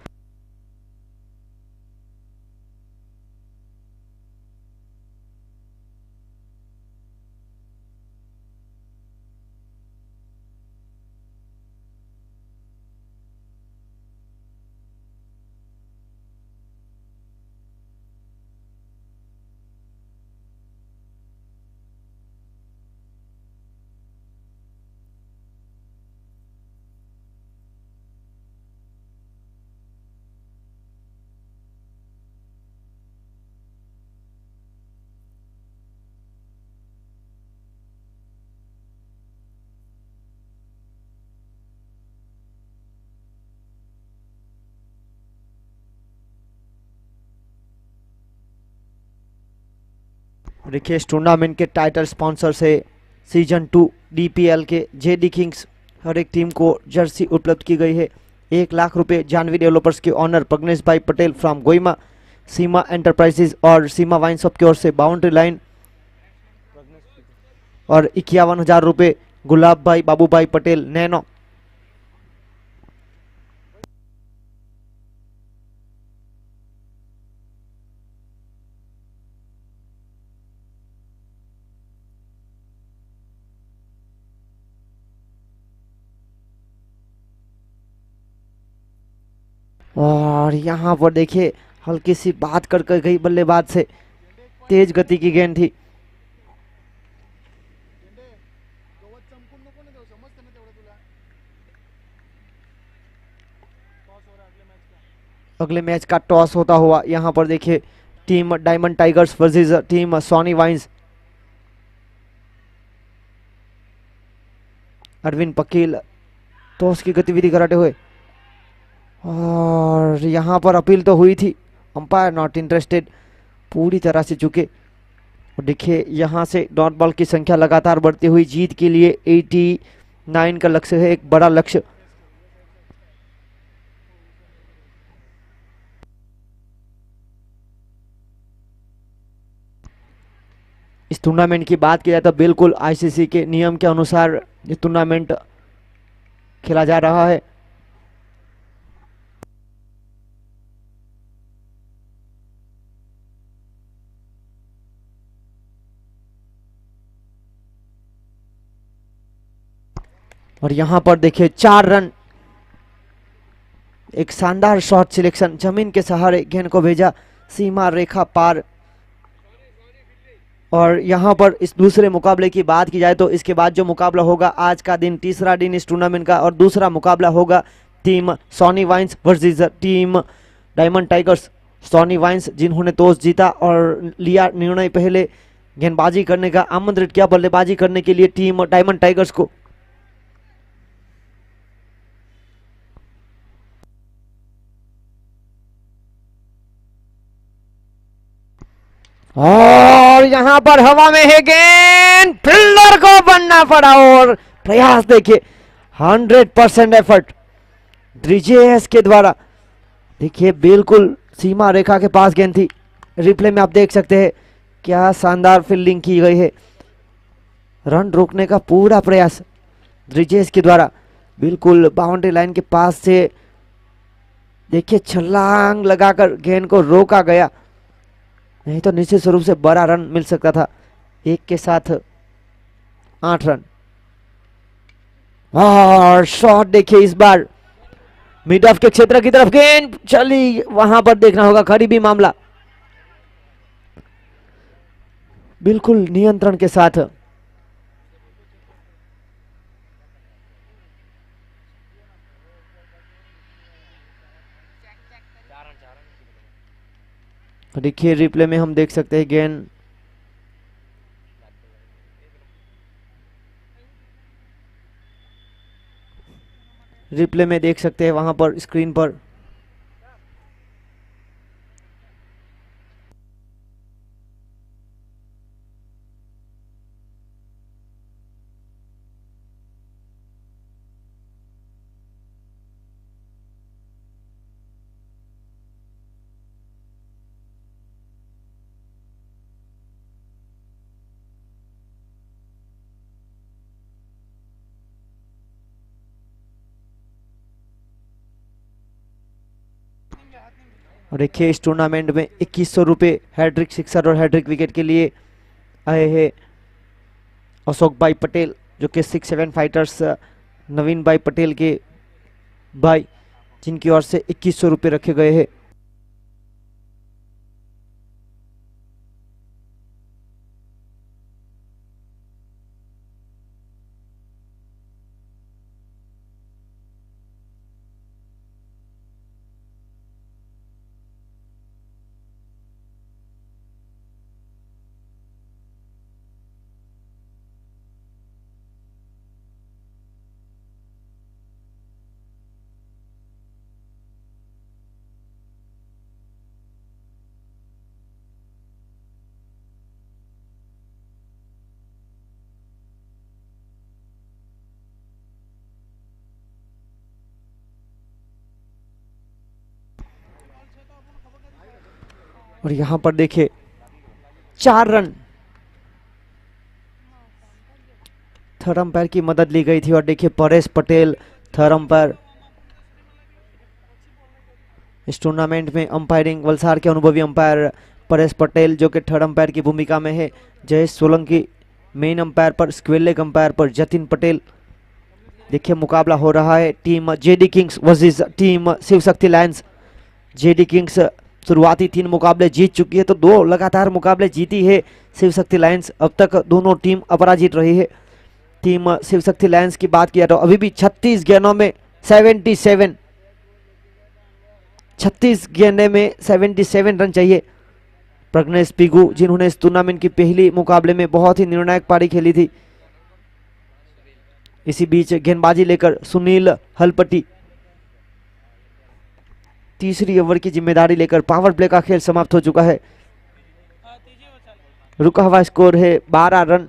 देखिए इस टूर्नामेंट के टाइटल स्पॉन्सर से सीजन 2 डीपीएल के जेडी किंग्स हर एक टीम को जर्सी उपलब्ध की गई है। 1 लाख रुपए जानवी डेवलपर्स के ऑनर प्रग्नेश भाई पटेल फ्रॉम गोइमा, सीमा एंटरप्राइजेज और सीमा वाइन शॉप की ओर से बाउंड्री लाइन और 51,000 रुपये गुलाब भाई बाबू भाई पटेल नैनो। और यहाँ पर देखिए हल्की सी बात कर कर गई बल्लेबाज से, तेज गति की गेंद थी। अगले मैच का टॉस होता हुआ यहाँ पर देखिए team diamond tigers versus team Soni wines. Arvind पकील टॉस की गतिविधि कराते हुए, और यहाँ पर अपील तो हुई थी, अंपायर नॉट इंटरेस्टेड पूरी तरह से चुके। और देखिए यहाँ से डॉट बॉल की संख्या लगातार बढ़ती हुई जीत के लिए 89 का लक्ष्य है, एक बड़ा लक्ष्य। इस टूर्नामेंट की बात की जाए तो बिल्कुल आईसीसी के नियम के अनुसार ये टूर्नामेंट खेला जा रहा है। और यहां पर देखिए 4 रन, एक शानदार शॉट सिलेक्शन, जमीन के सहारे गेंद को भेजा सीमा रेखा पार। और यहाँ पर इस दूसरे मुकाबले की बात की जाए तो इसके बाद जो मुकाबला होगा आज का दिन, तीसरा दिन इस टूर्नामेंट का, और दूसरा मुकाबला होगा team Soni wines versus team diamond tigers. Soni wines जिन्होंने टॉस जीता और लिया निर्णय पहले गेंदबाजी करने का, आमंत्रित किया बल्लेबाजी करने के लिए टीम डायमंड टाइगर्स को। और यहां पर हवा में है गेंद, फील्डर को बनना पड़ा और प्रयास देखिए 100% एफर्ट द्रिजेश के द्वारा। देखिए बिल्कुल सीमा रेखा के पास गेंद थी, रिप्ले में आप देख सकते हैं क्या शानदार फील्डिंग की गई है। रन रोकने का पूरा प्रयास द्रिजेश के द्वारा, बिल्कुल बाउंड्री लाइन के पास से देखिए छलांग लगाकर गेंद को रोका गया, नहीं तो निश्चित रूप से बड़ा रन मिल सकता था। एक के साथ 8 रन। और शॉट देखिए इस बार मिड ऑफ के क्षेत्र की तरफ गेंद चली, वहां पर देखना होगा करीबी मामला, बिल्कुल नियंत्रण के साथ। देखिए रिप्ले में हम देख सकते हैं गेंद रिप्ले में देख सकते हैं वहां पर स्क्रीन पर। और देखिए इस टूर्नामेंट में 2100 रुपये हैट्रिक सिक्सर और हैट्रिक विकेट के लिए आए हैं अशोक भाई पटेल, जो कि 6-7 फाइटर्स नवीन भाई पटेल के भाई, जिनकी ओर से 2100 रुपये रखे गए हैं। और यहाँ पर देखिए 4 रन थर्ड अंपायर की मदद ली गई थी। और देखिए परेश पटेल थर्ड अंपायर। इस टूर्नामेंट में अंपायरिंग वलसाड़ के अनुभवी अंपायर परेश पटेल जो कि थर्ड अंपायर की भूमिका में है। जयेश सोलंकी मेन अंपायर पर, स्क्वेयर लेग अंपायर पर जतिन पटेल। देखिए मुकाबला हो रहा है team JD kings versus team Shiv Shakti lions. JD Kings शुरुआती 3 मुकाबले जीत चुकी है, तो 2 लगातार मुकाबले जीती है शिव शक्ति लायंस। अब तक दोनों टीम अपराजित रही है। टीम शिव शक्ति लायंस की बात किया तो अभी भी 36 गेंदों में 77 रन चाहिए। प्रज्ञेश पिगू जिन्होंने इस टूर्नामेंट की पहली मुकाबले में बहुत ही निर्णायक पारी खेली थी। इसी बीच गेंदबाजी लेकर सुनील हलपटी तीसरी ओवर की जिम्मेदारी लेकर। पावर प्ले का खेल समाप्त हो चुका है। रुका हुआ स्कोर है 12 रन।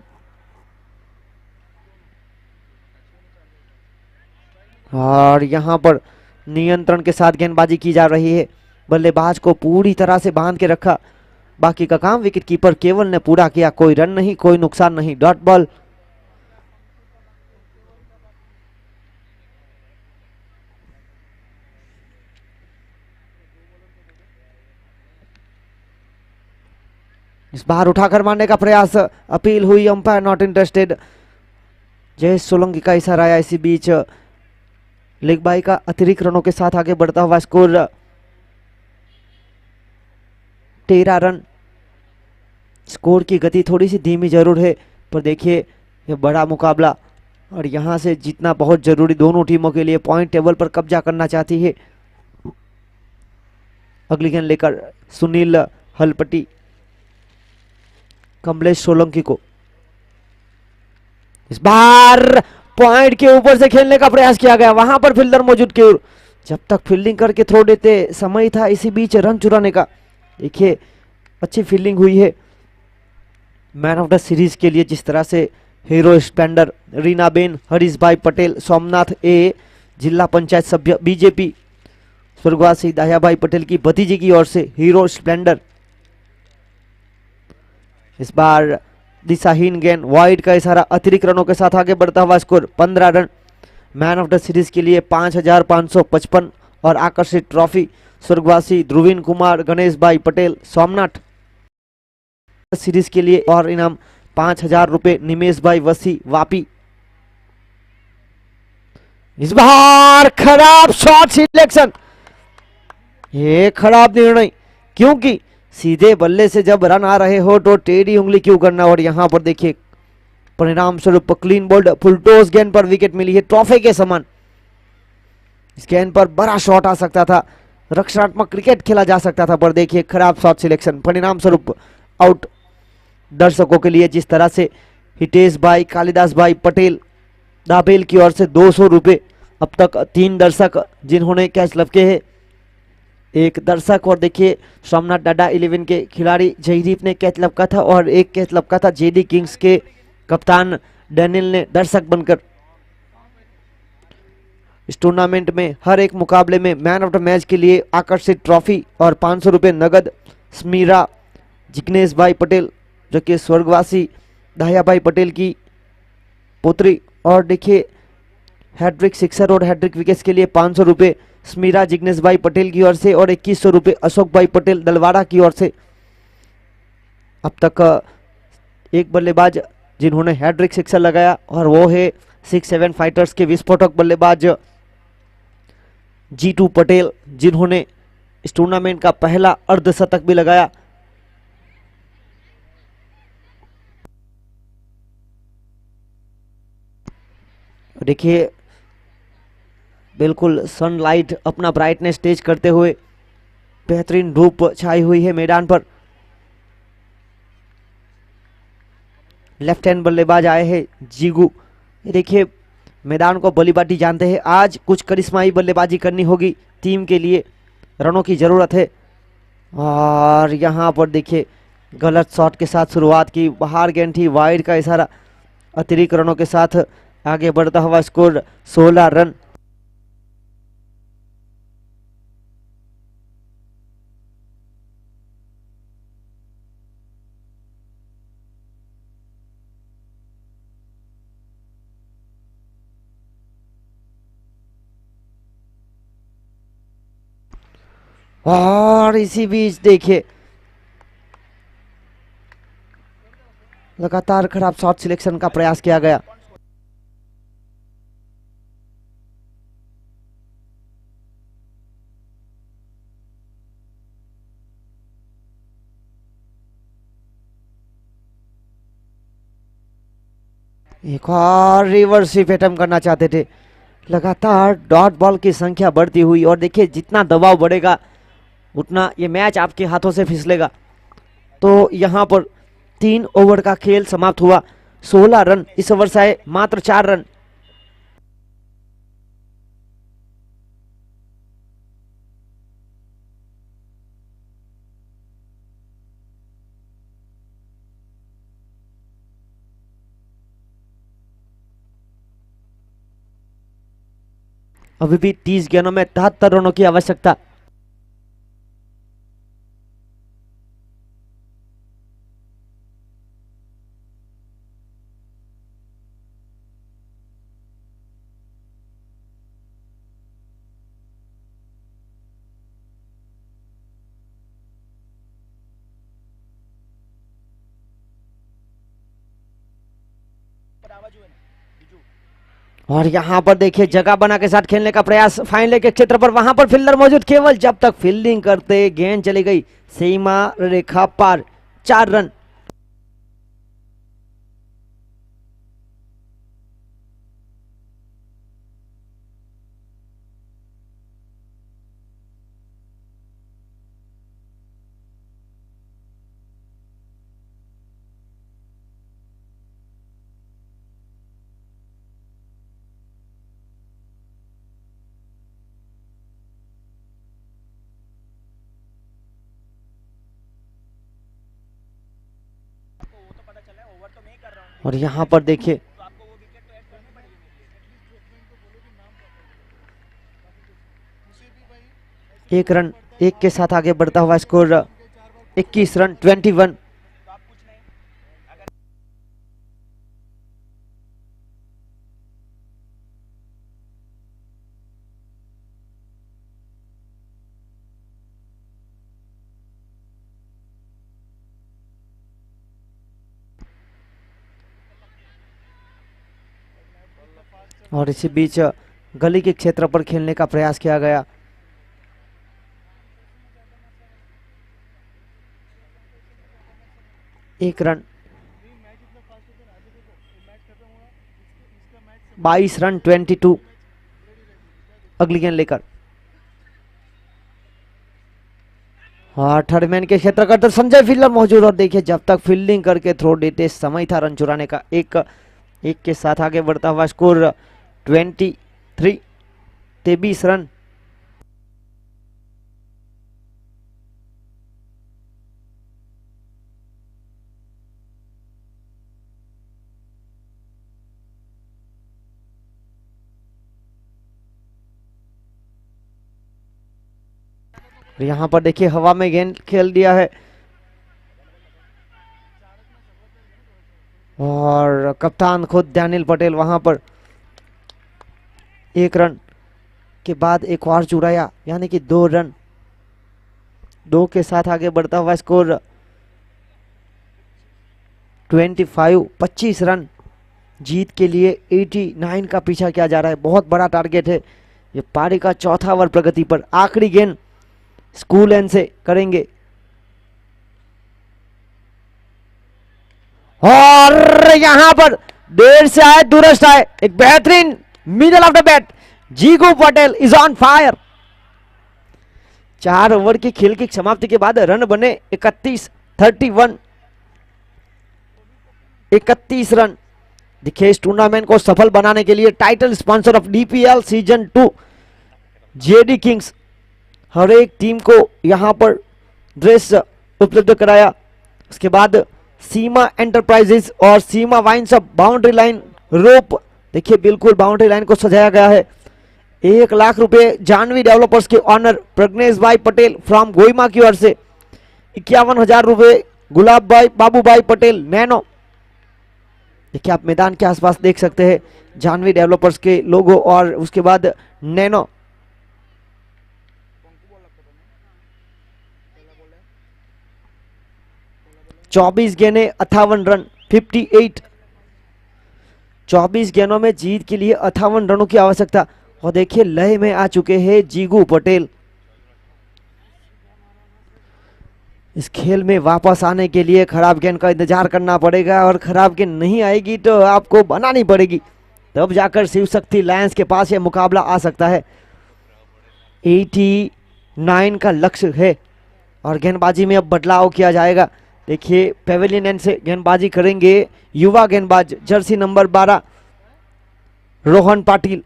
और यहां पर नियंत्रण के साथ गेंदबाजी की जा रही है। बल्लेबाज को पूरी तरह से बांध के रखा। बाकी का काम विकेट कीपर केवल ने पूरा किया। कोई रन नहीं, कोई नुकसान नहीं, डॉट बॉल। इस बार उठाकर मारने का प्रयास, अपील हुई, umpire not interested. Jayesh Solanki का इशारा आया। इसी बीच लेग बाई का अतिरिक्त रनों के साथ आगे बढ़ता हुआ स्कोर 13 रन। स्कोर की गति थोड़ी सी धीमी जरूर है, पर देखिए ये बड़ा मुकाबला और यहां से जीतना बहुत जरूरी दोनों टीमों के लिए। पॉइंट टेबल पर कब्जा करना चाहती है। अगली गेंद लेकर सुनील हलपटी कमलेश सोलंकी को। इस बार पॉइंट के ऊपर से खेलने का प्रयास किया गया। वहां पर फील्डर मौजूद की ओर, जब तक फील्डिंग करके थ्रो देते समय था इसी बीच रन चुराने का। देखिए अच्छी फील्डिंग हुई है। मैन ऑफ द सीरीज के लिए जिस तरह से हीरो स्प्लेंडर रीनाबेन हरीश भाई पटेल, सोमनाथ ए जिला पंचायत सभ्य बीजेपी स्वर्गवासी दयाभाई पटेल की भतीजी की ओर से हीरो स्प्लेंडर। इस बार दिशाहीन गेंद, वाइड का इशारा, अतिरिक्त रनों के साथ आगे बढ़ता हुआ score 15 run. Man of the series के लिए 5555 और आकर्षित ट्रॉफी स्वर्गवासी ध्रुवीन कुमार गणेश भाई पटेल सोमनाथ। सीरीज के लिए और इनाम 5000 रुपए निमेश भाई वसी वापी। इस बार खराब शॉट सिलेक्शन, ये खराब निर्णय, क्योंकि सीधे बल्ले से जब रन आ रहे हो तो टेढ़ी उंगली क्यों करना। और यहां पर देखिए परिणाम स्वरूप क्लीन बोल्ड फुलटोस गेंद पर विकेट मिली है ट्रॉफी के समान। इस गेंद पर बड़ा शॉट आ सकता था, रक्षात्मक क्रिकेट खेला जा सकता था, पर देखिए खराब शॉट सिलेक्शन, परिणाम स्वरूप आउट। दर्शकों के लिए जिस तरह से हितेश भाई कालिदास भाई पटेल दाबेल की ओर से 200 रुपए। अब तक 3 दर्शक जिन्होंने कैच लपके हैं, 1 दर्शक, और देखिए सोमनाथ डाडा 11 के खिलाड़ी जयदीप ने कैच लपका था और 1 कैच लपका था जेडी किंग्स के कप्तान डैनियल ने दर्शक बनकर। इस टूर्नामेंट में हर एक मुकाबले में मैन ऑफ द मैच के लिए आकर्षित ट्रॉफी और 500 रुपये नगद। स्मीरा जिग्नेश भाई पटेल जो कि स्वर्गवासी दयाभाई पटेल की पुत्री, और देखिए हैट्रिक सिक्सर और हैट्रिक विकेट्स के लिए 500 रुपये स्मीरा जिग्नेश भाई पटेल की ओर से और 2100 रुपये अशोक भाई पटेल दलवाड़ा की ओर से। अब तक एक बल्लेबाज जिन्होंने हैट्रिक सिक्सर लगाया और वो है 6-7 फाइटर्स के विस्फोटक बल्लेबाज जीतू पटेल, जिन्होंने इस टूर्नामेंट का पहला अर्धशतक भी लगाया। देखिए बिल्कुल सनलाइट अपना ब्राइटनेस तेज करते हुए बेहतरीन धूप छाई हुई है मैदान पर। लेफ्ट हैंड बल्लेबाज आए हैं जीगू। देखिए मैदान को बलीबाटी जानते हैं, आज कुछ करिश्माई बल्लेबाजी करनी होगी टीम के लिए, रनों की जरूरत है। और यहां पर देखिए गलत शॉट के साथ शुरुआत की, बाहर गेंद थी, वाइड का इशारा, अतिरिक्त रनों के साथ आगे बढ़ता हुआ स्कोर 16 रन। और इसी बीच देखिए लगातार खराब शॉट सिलेक्शन का प्रयास किया गया। एक और रिवर्स स्वीप अटेम्प्ट करना चाहते थे। लगातार डॉट बॉल की संख्या बढ़ती हुई और देखिए जितना दबाव बढ़ेगा उतना ये मैच आपके हाथों से फिसलेगा। तो यहाँ पर 3 ओवर का खेल समाप्त हुआ। 16 रन इस ओवर से आए, मात्र 4 रन। अभी भी 30 गेंदों में 73 रनों की आवश्यकता। और यहां पर देखिए जगह बना के साथ खेलने का प्रयास फाइन लेग के क्षेत्र पर, वहां पर फील्डर मौजूद, केवल जब तक फील्डिंग करते गेंद चली गई सीमा रेखा पार। 4 रन। और यहां पर देखिए एक रन, एक के साथ आगे बढ़ता हुआ स्कोर 21 रन 21। और इसी बीच गली के क्षेत्र पर खेलने का प्रयास किया गया। एक रन, 22 रन 22। अगली गेंद लेकर और थर्ड मैन के क्षेत्र का संजय फील्डर मौजूद, और देखिए जब तक फील्डिंग करके थ्रो देते समय था रन चुराने का। एक के साथ आगे बढ़ता हुआ स्कोर 23 23 रन। यहां पर देखिए हवा में गेंद खेल दिया है और कप्तान खुद डैनियल पटेल वहां पर एक रन के बाद एक और चुराया, यानी कि 2 रन। 2 के साथ आगे बढ़ता हुआ स्कोर 25 रन। जीत के लिए 89 का पीछा किया जा रहा है, बहुत बड़ा टारगेट है। ये पारी का चौथा ओवर प्रगति पर। आखिरी गेंद स्कूल एंड से करेंगे और यहां पर देर से आए दुरुस्त आए, एक बेहतरीन middle of the bat. Jigu Patel is on fire. 4 over की खेल की समाप्ति के बाद रन बने 31 रन। देखिए इस टूर्नामेंट को सफल बनाने के लिए title sponsor of DPL season 2 JD kings हर एक टीम को यहां पर ड्रेस उपलब्ध कराया। उसके बाद सीमा एंटरप्राइजेस और सीमा वाइन्स ऑफ बाउंड्री लाइन रोप, देखिए बिल्कुल बाउंड्री लाइन को सजाया गया है। 1 लाख रुपए जानवी डेवलपर्स के ऑनर प्रज्ञेश भाई पटेल फ्रॉम गोइमा की ओर से। 51,000 रुपए गुलाब भाई बाबू भाई पटेल नैनो। देखिए आप मैदान के आसपास देख सकते हैं जानवी डेवलपर्स के लोगो और उसके बाद नैनो। 24 गेंदें 58 रन 58। 24 गेंदों में जीत के लिए 58 रनों की आवश्यकता। और देखिए लय में आ चुके हैं जीगू पटेल। इस खेल में वापस आने के लिए खराब गेंद का इंतजार करना पड़ेगा, और खराब गेंद नहीं आएगी तो आपको बनानी पड़ेगी, तब जाकर शिव शक्ति लायंस के पास यह मुकाबला आ सकता है। 89 का लक्ष्य है और गेंदबाजी में अब बदलाव किया जाएगा। देखिए पेविलियन एंड से गेंदबाजी करेंगे युवा गेंदबाज जर्सी नंबर 12 रोहन पाटिल।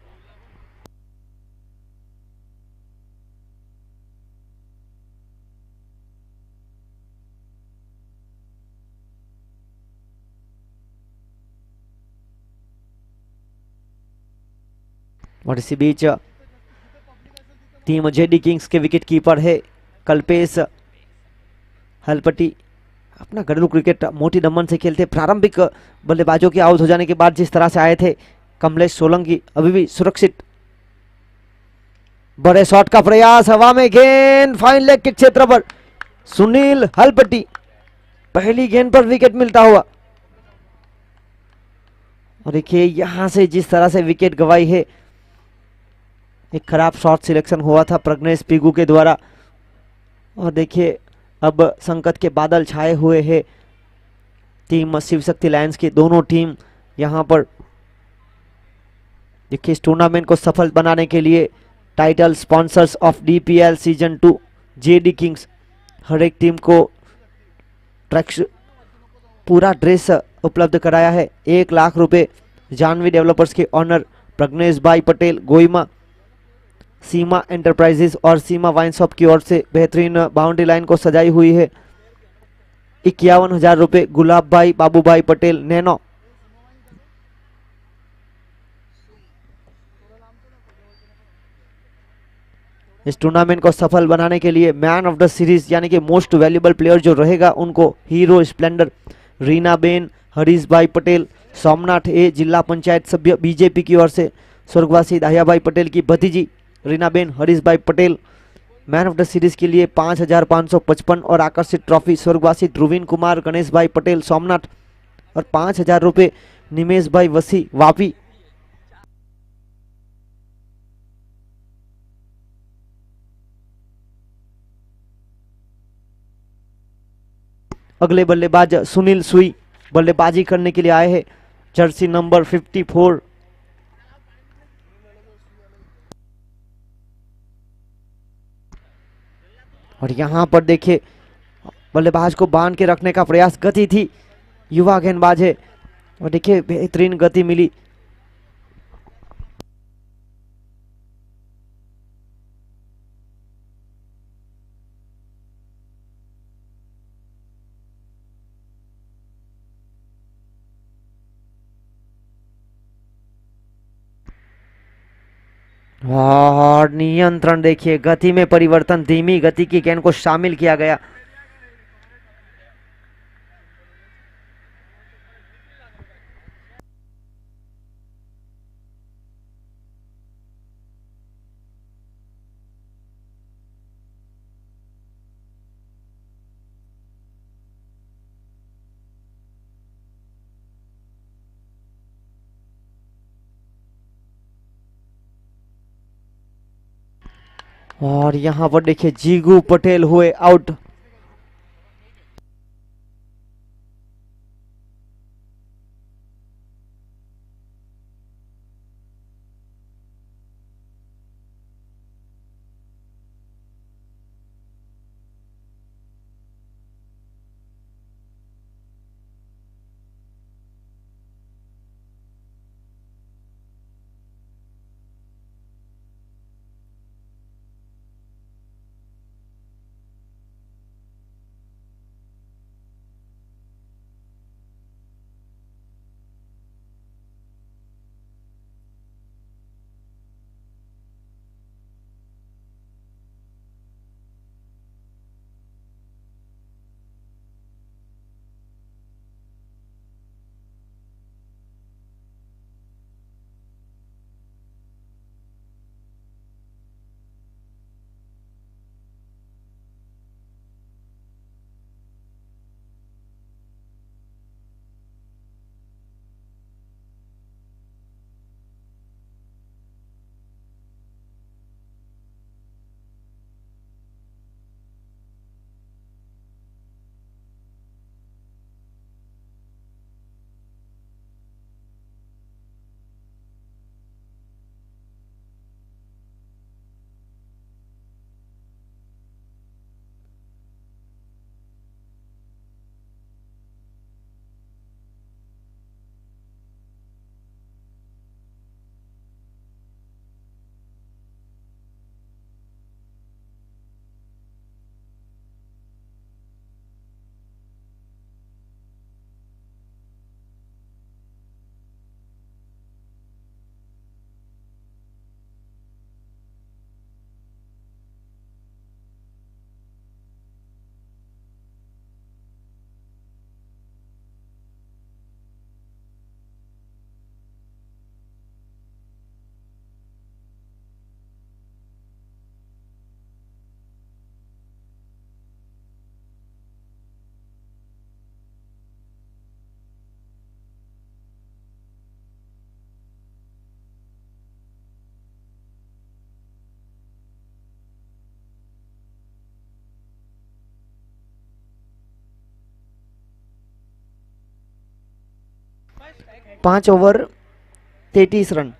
और इसी बीच टीम जेडी किंग्स के विकेट कीपर है कल्पेश हलपटी। अपना घरेलू क्रिकेट मोटी दमन से खेलते। प्रारंभिक बल्लेबाजों के आउट हो जाने के बाद जिस तरह से आए थे कमलेश सोलंकी अभी भी सुरक्षित। बड़े शॉट का प्रयास, हवा में गेंद फाइन लेग के क्षेत्र पर सुनील हलपटी, पहली गेंद पर विकेट मिलता हुआ। और देखिए यहां से जिस तरह से विकेट गवाई है, एक खराब शॉट सिलेक्शन हुआ था प्रज्ञेश पिगू के द्वारा। और देखिए अब संकट के बादल छाए हुए हैं टीम शिव शक्ति लायंस की। दोनों टीम यहां पर देखिए इस टूर्नामेंट को सफल बनाने के लिए title sponsors of DPL season 2 JD kings हर एक टीम को ट्रैक्स पूरा ड्रेस उपलब्ध कराया है। 1 लाख रुपए जानवी डेवलपर्स के ऑनर प्रज्ञेश भाई पटेल गोइमा, सीमा एंटरप्राइजेस और सीमा वाइन शॉप की ओर से बेहतरीन बाउंड्री लाइन को सजाई हुई है। 51,000 रुपए गुलाब भाई बाबू भाई पटेल नैनो। इस टूर्नामेंट को सफल बनाने के लिए मैन ऑफ द सीरीज यानी कि मोस्ट वैल्यूएबल प्लेयर जो रहेगा उनको hero Splendor Reena Ben, Harish भाई पटेल, सोमनाथ ए जिला पंचायत सभ्य बीजेपी की ओर से स्वर्गवासी दाहिया भाई पटेल की भतीजी रीना बेन, हरीश भाई Patel. Man of the series के लिए 5,555 और आकर्षित ट्रॉफी स्वर्गवासी ध्रुवीन कुमार, गणेश भाई पटेल सोमनाथ, और 5,000 रुपए निमेश भाई वसी वापी। अगले बल्लेबाज सुनील सुई बल्लेबाजी करने के लिए आए हैं जर्सी नंबर 54। और यहां पर देखिए बल्लेबाज को बांध के रखने का प्रयास, गति थी, युवा गेंदबाज है और देखिए बेहतरीन गति मिली। और नियंत्रण देखिए, गति में परिवर्तन, धीमी गति की गेंद को शामिल किया गया। और यहां पर देखिए जीगू पटेल हुए आउट। 5 over 33 run.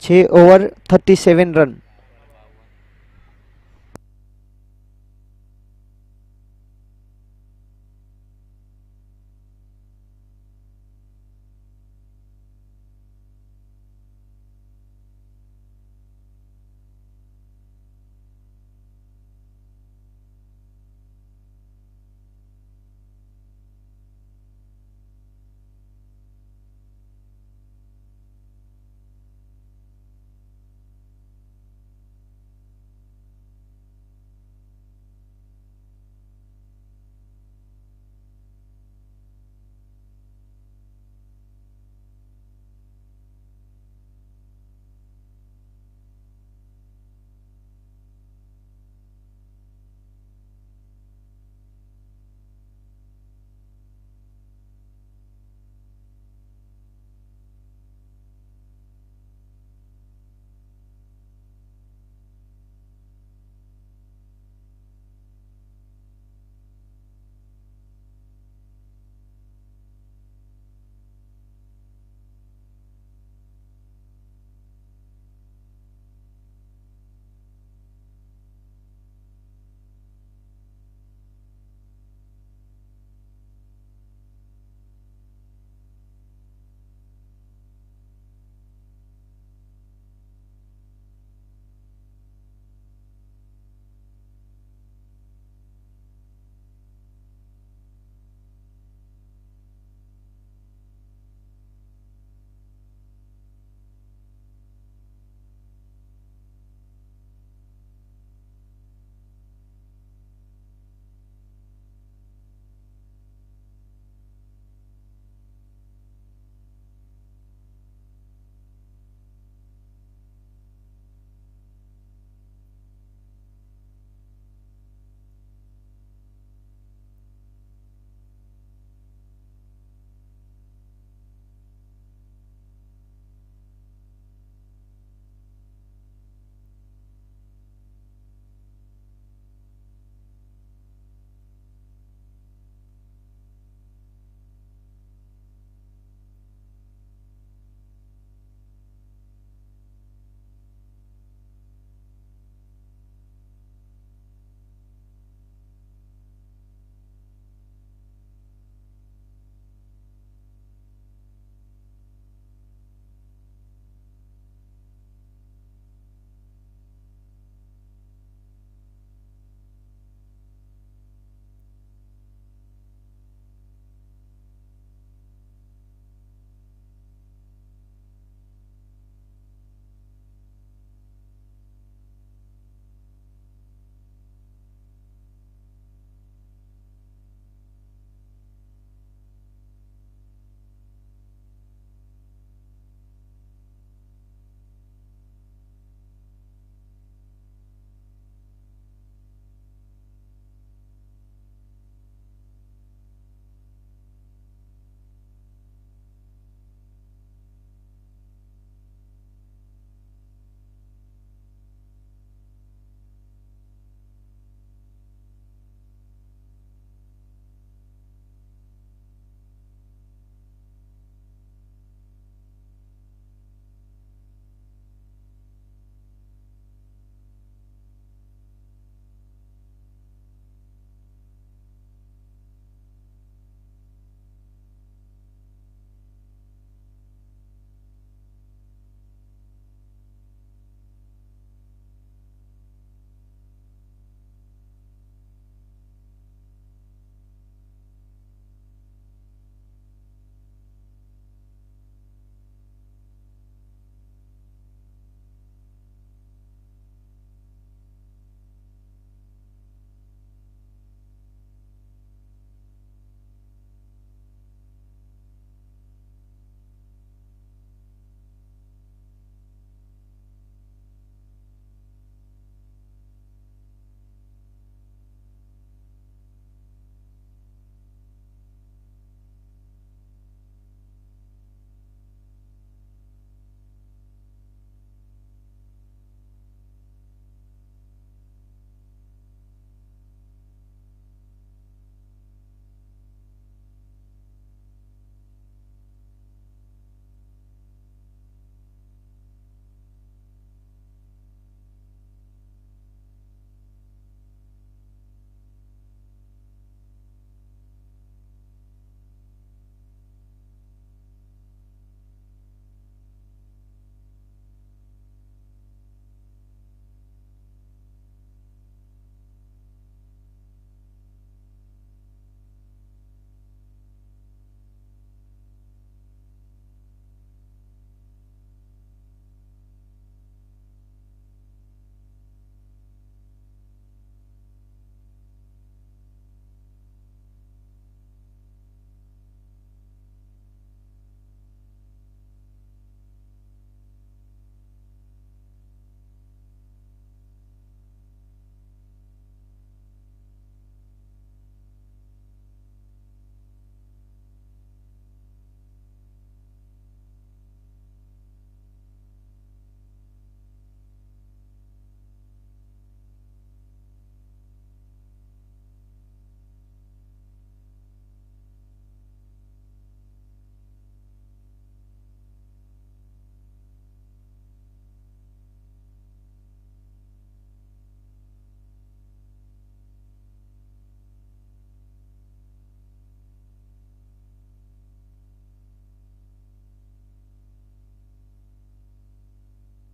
छः ओवर 37 रन।